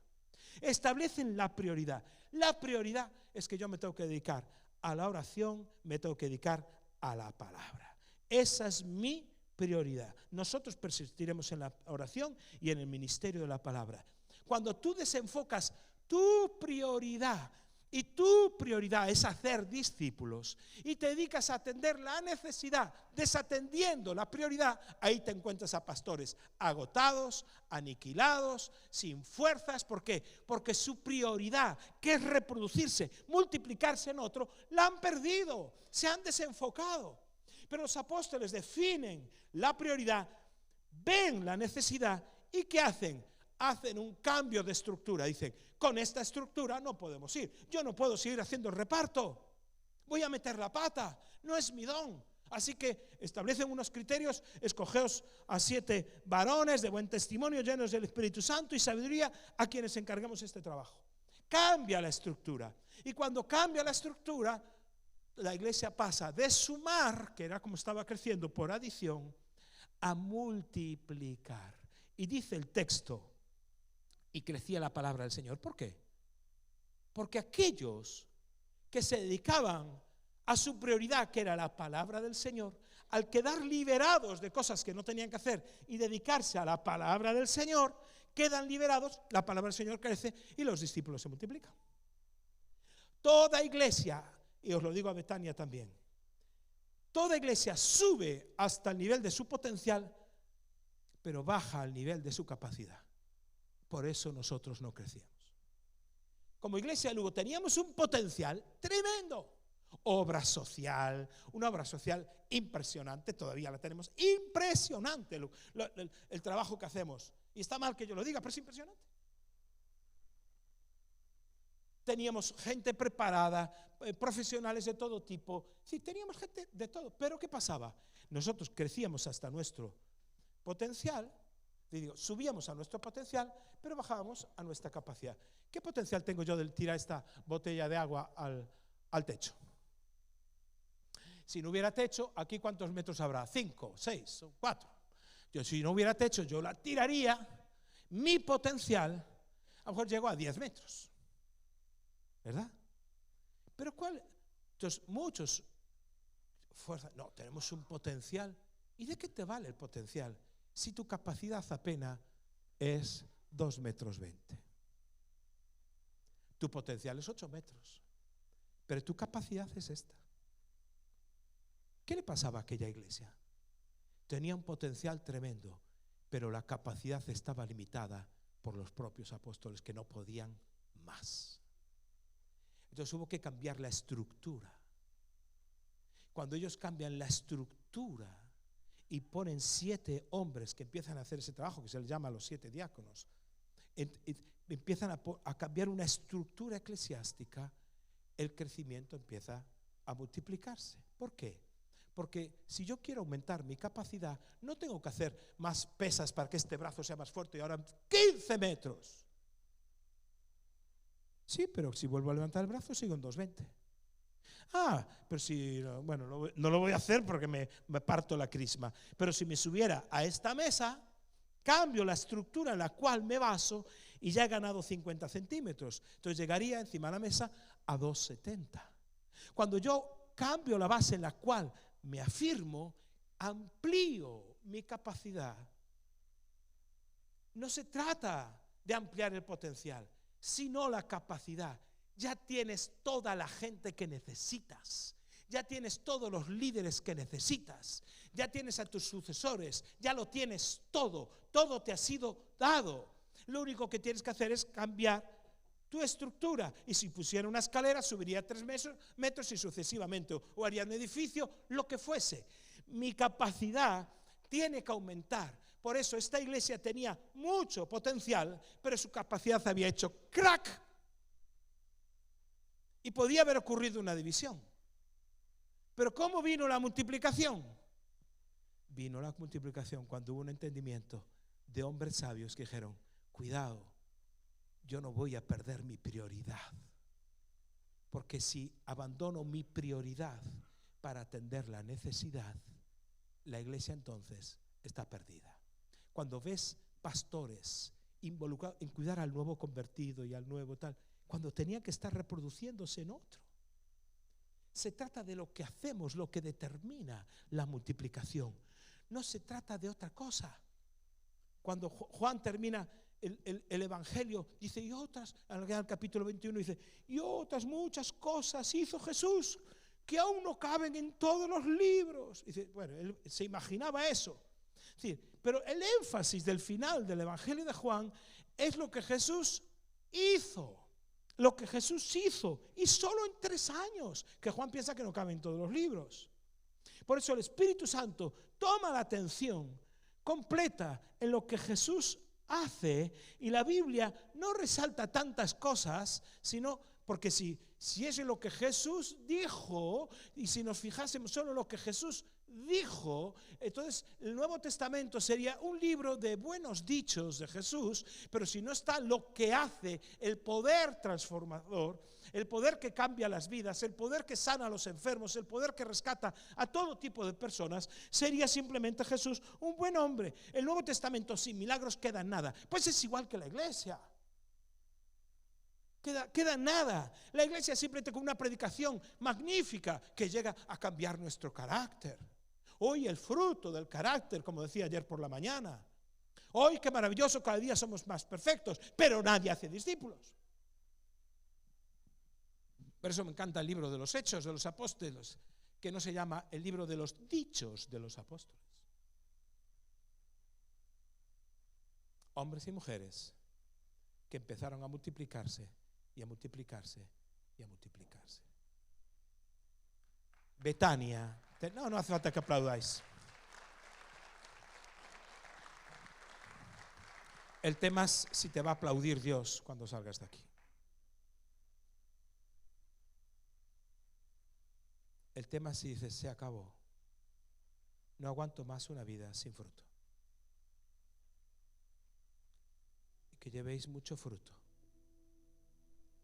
Establecen la prioridad. La prioridad es que yo me tengo que dedicar a la oración, me tengo que dedicar a la palabra. Esa es mi prioridad. Nosotros persistiremos en la oración y en el ministerio de la palabra. Cuando tú desenfocas tu prioridad, y tu prioridad es hacer discípulos y te dedicas a atender la necesidad, desatendiendo la prioridad, ahí te encuentras a pastores agotados, aniquilados, sin fuerzas. ¿Por qué? Porque su prioridad, que es reproducirse, multiplicarse en otro, la han perdido, se han desenfocado. Pero los apóstoles definen la prioridad, ven la necesidad y ¿qué hacen? Hacen un cambio de estructura. Dicen, con esta estructura no podemos ir. Yo no puedo seguir haciendo el reparto. Voy a meter la pata. No es mi don. Así que establecen unos criterios. Escogeos a 7 varones de buen testimonio, llenos del Espíritu Santo y sabiduría, a quienes encarguemos este trabajo. Cambia la estructura. Y cuando cambia la estructura, la iglesia pasa de sumar, que era como estaba creciendo por adición, a multiplicar. Y dice el texto, y crecía la palabra del Señor. ¿Por qué? Porque aquellos que se dedicaban a su prioridad, que era la palabra del Señor, al quedar liberados de cosas que no tenían que hacer y dedicarse a la palabra del Señor, quedan liberados, la palabra del Señor crece y los discípulos se multiplican. Toda iglesia, y os lo digo a Betania también, toda iglesia sube hasta el nivel de su potencial, pero baja al nivel de su capacidad. Por eso nosotros no crecíamos. Como iglesia de Lugo teníamos un potencial tremendo. Obra social, una obra social impresionante, todavía la tenemos, impresionante el trabajo que hacemos. Y está mal que yo lo diga, pero es impresionante. Teníamos gente preparada, profesionales de todo tipo, sí, teníamos gente de todo. Pero ¿qué pasaba? Nosotros crecíamos hasta nuestro potencial, subíamos a nuestro potencial, pero bajábamos a nuestra capacidad. ¿Qué potencial tengo yo de tirar esta botella de agua al techo? Si no hubiera techo, aquí ¿cuántos metros habrá? 5, 6 o 4. Si no hubiera techo, yo la tiraría, mi potencial, a lo mejor llego a 10 metros. ¿Verdad? Pero ¿cuál? Entonces, muchos fuerzas, no, tenemos un potencial. ¿Y de qué te vale el potencial si tu capacidad apenas es 2,20 metros? Tu potencial es 8 metros, pero tu capacidad es esta. ¿Qué le pasaba a aquella iglesia? Tenía un potencial tremendo, pero la capacidad estaba limitada por los propios apóstoles que no podían más. Entonces hubo que cambiar la estructura. Cuando ellos cambian la estructura y ponen 7 hombres que empiezan a hacer ese trabajo, que se les llama los 7 diáconos, empiezan a cambiar una estructura eclesiástica, el crecimiento empieza a multiplicarse. ¿Por qué? Porque si yo quiero aumentar mi capacidad, no tengo que hacer más pesas para que este brazo sea más fuerte y ahora 15 metros. Sí, pero si vuelvo a levantar el brazo sigo en 2,20. Pero si, bueno, no lo voy a hacer porque me parto la crisma. Pero si me subiera a esta mesa, cambio la estructura en la cual me baso y ya he ganado 50 centímetros. Entonces llegaría encima de la mesa a 2,70. Cuando yo cambio la base en la cual me afirmo, amplío mi capacidad. No se trata de ampliar el potencial, sino la capacidad. Ya tienes toda la gente que necesitas, ya tienes todos los líderes que necesitas, ya tienes a tus sucesores, ya lo tienes todo te ha sido dado. Lo único que tienes que hacer es cambiar tu estructura, y si pusiera una escalera subiría 3 metros y sucesivamente, o haría un edificio, lo que fuese. Mi capacidad tiene que aumentar. Por eso esta iglesia tenía mucho potencial, pero su capacidad había hecho crack. Y podía haber ocurrido una división. Pero ¿cómo vino la multiplicación? Vino la multiplicación cuando hubo un entendimiento de hombres sabios que dijeron, cuidado, yo no voy a perder mi prioridad. Porque si abandono mi prioridad para atender la necesidad, la iglesia entonces está perdida. Cuando ves pastores involucrados en cuidar al nuevo convertido y al nuevo tal, cuando tenían que estar reproduciéndose en otro. Se trata de lo que hacemos, lo que determina la multiplicación. No se trata de otra cosa. Cuando Juan termina el Evangelio, dice, y otras, en el capítulo 21 dice, y otras muchas cosas hizo Jesús que aún no caben en todos los libros. Dice, bueno, él se imaginaba eso. Sí, pero el énfasis del final del Evangelio de Juan es lo que Jesús hizo. Lo que Jesús hizo, y solo en 3 años, que Juan piensa que no cabe en todos los libros. Por eso el Espíritu Santo toma la atención completa en lo que Jesús hace, y la Biblia no resalta tantas cosas, sino porque si es lo que Jesús dijo, y si nos fijásemos solo en lo que Jesús dijo, entonces el Nuevo Testamento sería un libro de buenos dichos de Jesús, pero si no está lo que hace, el poder transformador, el poder que cambia las vidas, el poder que sana a los enfermos, el poder que rescata a todo tipo de personas, sería simplemente Jesús un buen hombre. El Nuevo Testamento sin milagros queda en nada. Pues es igual que la iglesia. Queda nada. La iglesia simplemente con una predicación magnífica que llega a cambiar nuestro carácter. Hoy el fruto del carácter, como decía ayer por la mañana. Hoy, qué maravilloso, cada día somos más perfectos, pero nadie hace discípulos. Por eso me encanta el libro de los Hechos de los Apóstoles, que no se llama el libro de los dichos de los apóstoles. Hombres y mujeres que empezaron a multiplicarse y a multiplicarse y a multiplicarse. Betania. No hace falta que aplaudáis. El tema es si te va a aplaudir Dios cuando salgas de aquí. El tema es si dices, se acabó. No aguanto más una vida sin fruto. Y que llevéis mucho fruto.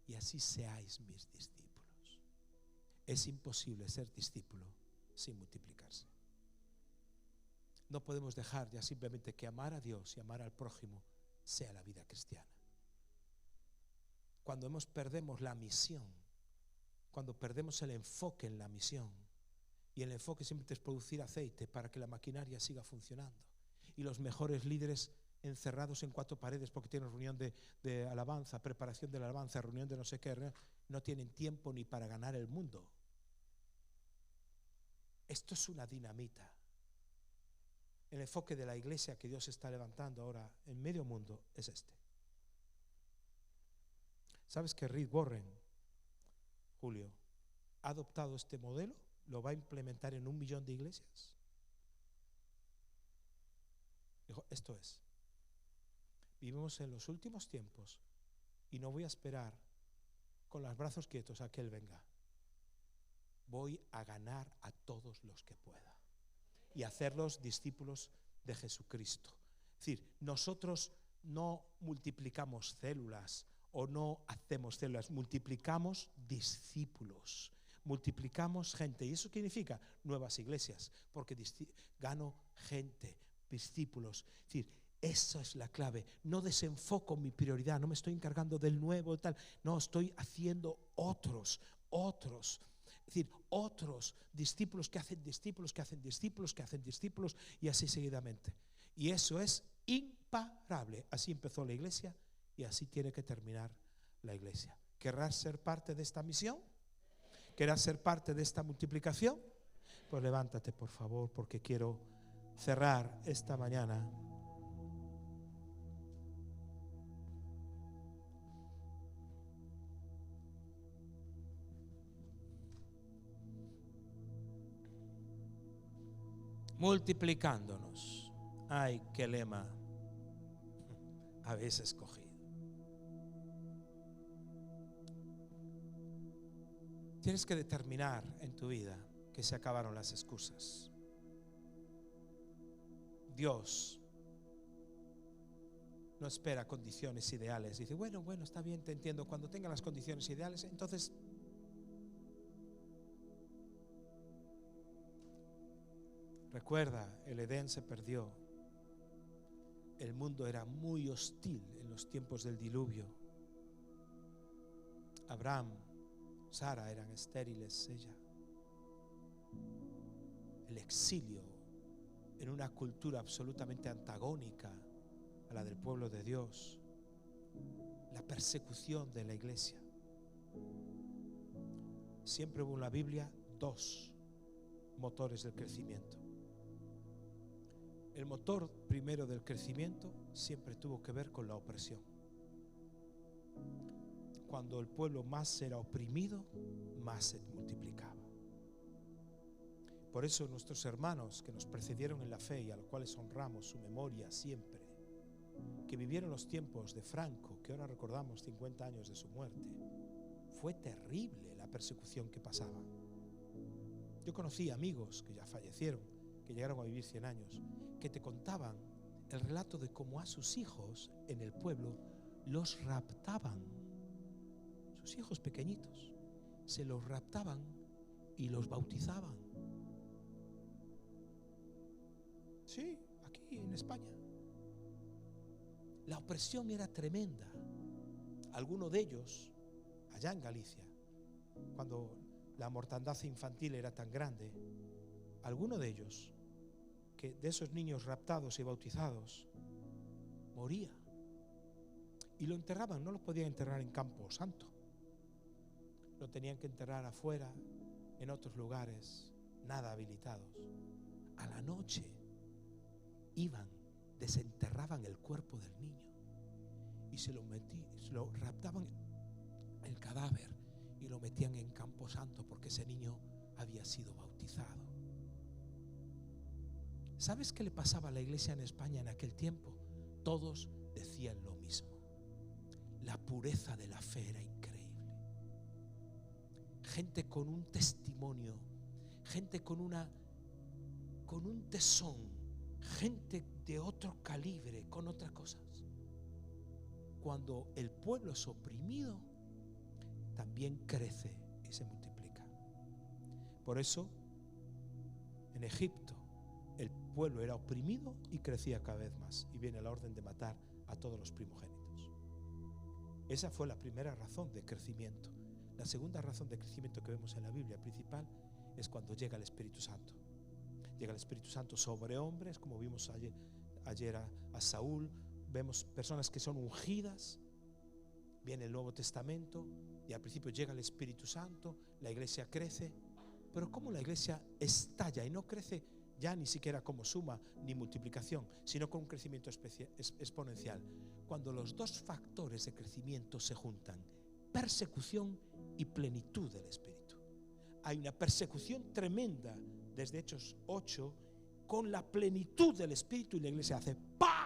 Y así seáis mis discípulos. Es imposible ser discípulo sin multiplicarse. No podemos dejar ya simplemente que amar a Dios y amar al prójimo sea la vida cristiana. Cuando perdemos la misión, cuando perdemos el enfoque en la misión, y el enfoque siempre es producir aceite para que la maquinaria siga funcionando, y los mejores líderes encerrados en 4 paredes porque tienen reunión de alabanza, preparación de la alabanza, reunión de no sé qué, no tienen tiempo ni para ganar el mundo. Esto es una dinamita. El enfoque de la iglesia que Dios está levantando ahora en medio mundo es este. ¿Sabes que Rick Warren, Julio, ha adoptado este modelo? ¿Lo va a implementar en 1 millón de iglesias? Dijo, esto es. Vivimos en los últimos tiempos y no voy a esperar con los brazos quietos a que Él venga. Voy a ganar a todos los que pueda y hacerlos discípulos de Jesucristo. Es decir, nosotros no multiplicamos células o no hacemos células, multiplicamos discípulos, multiplicamos gente. ¿Y eso significa? Nuevas iglesias, porque gano gente, discípulos. Es decir, esa es la clave. No desenfoco mi prioridad, no me estoy encargando del nuevo tal, no, estoy haciendo otros. Es decir, otros discípulos que hacen discípulos, que hacen discípulos, que hacen discípulos, y así seguidamente. Y eso es imparable. Así empezó la iglesia y así tiene que terminar la iglesia. ¿Querrás ser parte de esta misión? ¿Querrás ser parte de esta multiplicación? Pues levántate, por favor, porque quiero cerrar esta mañana. Multiplicándonos. Ay, qué lema habéis escogido. Tienes que determinar en tu vida que se acabaron las excusas. Dios no espera condiciones ideales. Dice, bueno, está bien, te entiendo. Cuando tenga las condiciones ideales, entonces recuerda, el Edén se perdió. El mundo era muy hostil en los tiempos del diluvio. Abraham, Sara eran estériles, ella. El exilio en una cultura absolutamente antagónica a la del pueblo de Dios. La persecución de la iglesia. Siempre hubo en la Biblia 2 motores del crecimiento. El motor primero del crecimiento siempre tuvo que ver con la opresión. Cuando el pueblo más era oprimido, más se multiplicaba. Por eso nuestros hermanos que nos precedieron en la fe y a los cuales honramos su memoria siempre, que vivieron los tiempos de Franco, que ahora recordamos 50 años de su muerte, fue terrible la persecución que pasaba. Yo conocí amigos que ya fallecieron, que llegaron a vivir 100 años, que te contaban el relato de cómo a sus hijos en el pueblo los raptaban. Sus hijos pequeñitos se los raptaban y los bautizaban. Sí, aquí en España. La opresión era tremenda. Algunos de ellos, allá en Galicia, cuando la mortandad infantil era tan grande, algunos de ellos, que de esos niños raptados y bautizados, moría. Y lo enterraban, no lo podían enterrar en Campo Santo. Lo tenían que enterrar afuera, en otros lugares, nada habilitados. A la noche iban, desenterraban el cuerpo del niño y se lo raptaban el cadáver y lo metían en Campo Santo porque ese niño había sido bautizado. ¿Sabes qué le pasaba a la iglesia en España en aquel tiempo? Todos decían lo mismo. La pureza de la fe era increíble. Gente con un testimonio, gente con un tesón, gente de otro calibre, con otras cosas. Cuando el pueblo es oprimido, también crece y se multiplica. Por eso, en Egipto, el pueblo era oprimido y crecía cada vez más. Y viene la orden de matar a todos los primogénitos. Esa fue la primera razón de crecimiento. La segunda razón de crecimiento que vemos en la Biblia principal es cuando llega el Espíritu Santo. Llega el Espíritu Santo sobre hombres, como vimos ayer a Saúl. Vemos personas que son ungidas. Viene el Nuevo Testamento y al principio llega el Espíritu Santo, la iglesia crece. Pero como la iglesia estalla y no crece ya ni siquiera como suma ni multiplicación, sino con un crecimiento exponencial, cuando los dos factores de crecimiento se juntan, persecución y plenitud del Espíritu. Hay una persecución tremenda desde Hechos 8 con la plenitud del Espíritu y la iglesia hace ¡pah!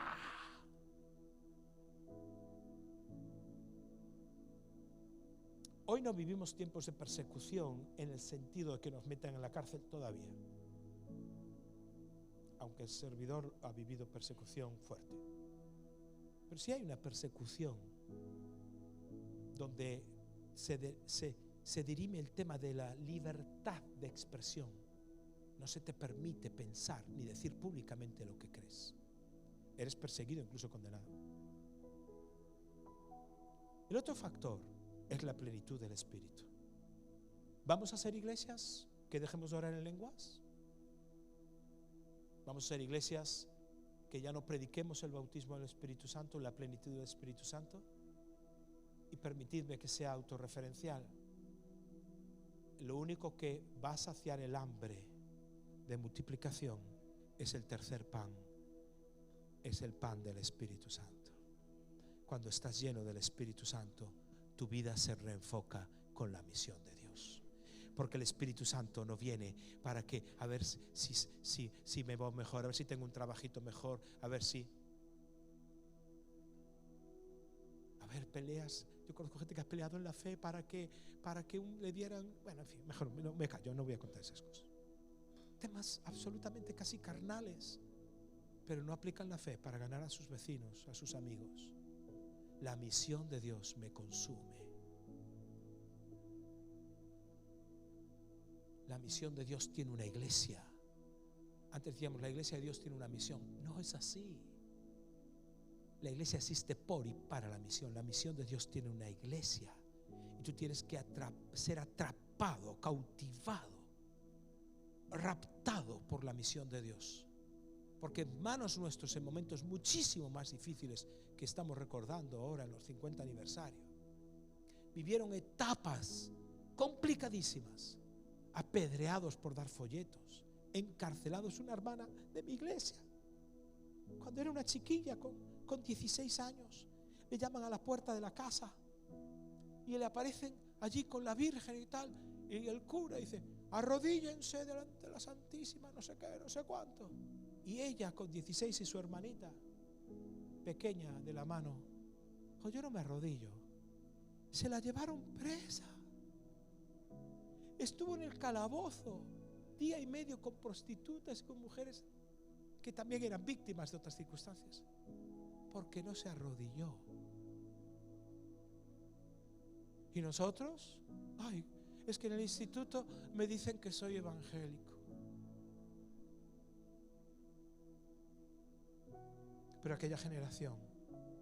Hoy no vivimos tiempos de persecución en el sentido de que nos metan en la cárcel todavía, aunque el servidor ha vivido persecución fuerte. Pero sí hay una persecución donde se dirime el tema de la libertad de expresión. No se te permite pensar ni decir públicamente lo que crees. Eres perseguido, incluso condenado. El otro factor es la plenitud del Espíritu. ¿Vamos a ser iglesias que dejemos de orar en lenguas? ¿Vamos a ser iglesias que ya no prediquemos el bautismo del Espíritu Santo, la plenitud del Espíritu Santo? Y permitidme que sea autorreferencial. Lo único que va a saciar el hambre de multiplicación es el tercer pan, es el pan del Espíritu Santo. Cuando estás lleno del Espíritu Santo, tu vida se reenfoca con la misión de Dios. Porque el Espíritu Santo no viene para que, a ver si me va mejor, a ver si tengo un trabajito mejor, a ver peleas. Yo conozco gente que ha peleado en la fe para que le dieran, bueno, en fin, mejor me callo, no voy a contar esas cosas. Temas absolutamente casi carnales, pero no aplican la fe para ganar a sus vecinos, a sus amigos. La misión de Dios me consume. La misión de Dios tiene una iglesia. Antes decíamos, la iglesia de Dios tiene una misión. No es así. La iglesia existe por y para la misión. La misión de Dios tiene una iglesia. Y tú tienes que ser atrapado, cautivado, raptado por la misión de Dios. Porque hermanos nuestros, en momentos muchísimo más difíciles que estamos recordando ahora en los 50 aniversarios, vivieron etapas complicadísimas, apedreados por dar folletos, encarcelados. Una hermana de mi iglesia, cuando era una chiquilla con 16 años, le llaman a la puerta de la casa y le aparecen allí con la Virgen y tal, y el cura dice: arrodíllense delante de la Santísima, no sé qué, no sé cuánto. Y ella con 16 y su hermanita pequeña de la mano, dijo: yo no me arrodillo. Se la llevaron presa. Estuvo en el calabozo día y medio con prostitutas y con mujeres que también eran víctimas de otras circunstancias, porque no se arrodilló. Y nosotros, es que en el instituto me dicen que soy evangélico. Pero aquella generación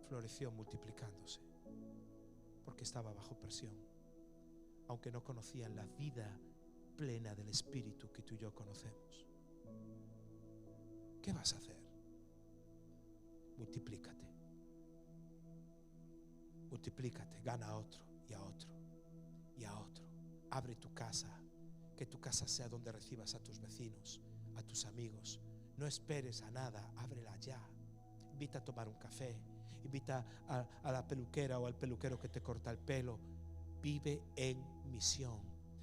floreció multiplicándose porque estaba bajo presión, aunque no conocían la vida plena del Espíritu que tú y yo conocemos. ¿Qué vas a hacer? Multiplícate. multiplícate, gana a otro y a otro y a otro. Abre tu casa, que tu casa sea donde recibas a tus vecinos, a tus amigos. No esperes a nada, ábrela ya. Invita a tomar un café, invita a la peluquera o al peluquero que te corta el pelo. Vive en misión.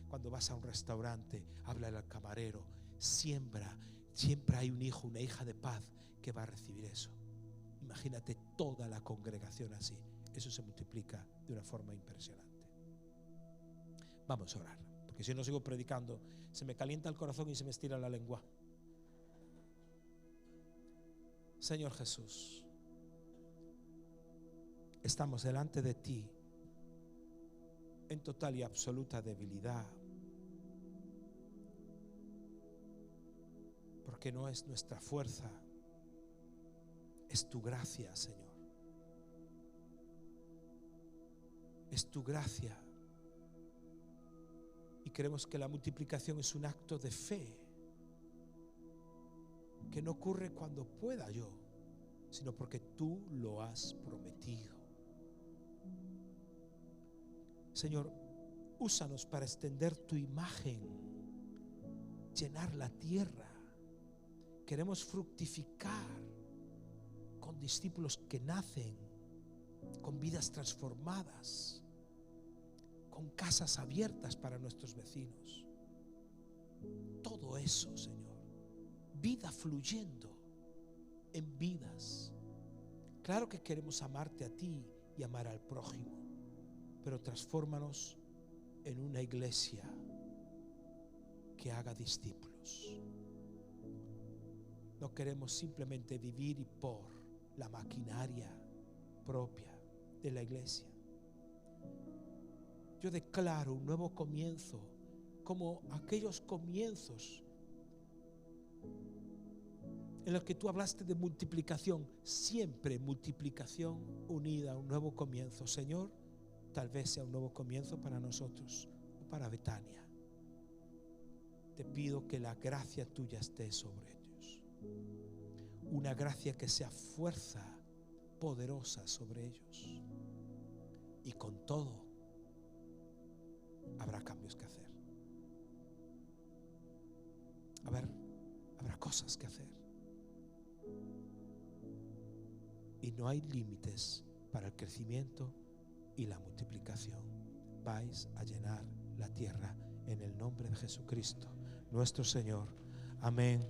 Cuando vas a un restaurante, háblale al camarero. Siembra. Siempre hay un hijo, una hija de paz que va a recibir eso. Imagínate toda la congregación así. Eso se multiplica de una forma impresionante. Vamos a orar, porque si no sigo predicando, se me calienta el corazón y se me estira la lengua. Señor Jesús, estamos delante de ti en total y absoluta debilidad, porque no es nuestra fuerza, es tu gracia, Señor. Es tu gracia. Y creemos que la multiplicación es un acto de fe, que no ocurre cuando pueda yo, sino porque tú lo has prometido. Señor, úsanos para extender tu imagen, llenar la tierra. Queremos fructificar con discípulos que nacen, con vidas transformadas, con casas abiertas para nuestros vecinos. Todo eso, Señor, vida fluyendo en vidas. Claro que queremos amarte a ti y amar al prójimo, pero transfórmanos en una iglesia que haga discípulos. No queremos simplemente vivir y por la maquinaria propia de la iglesia. Yo declaro un nuevo comienzo, como aquellos comienzos en los que tú hablaste de multiplicación, siempre multiplicación unida a un nuevo comienzo. Señor, tal vez sea un nuevo comienzo para nosotros o para Betania. Te pido que la gracia tuya esté sobre ellos, una gracia que sea fuerza poderosa sobre ellos, y con todo habrá cambios que hacer. Habrá cosas que hacer. Y no hay límites para el crecimiento y la multiplicación. Vais a llenar la tierra en el nombre de Jesucristo, nuestro Señor. Amén.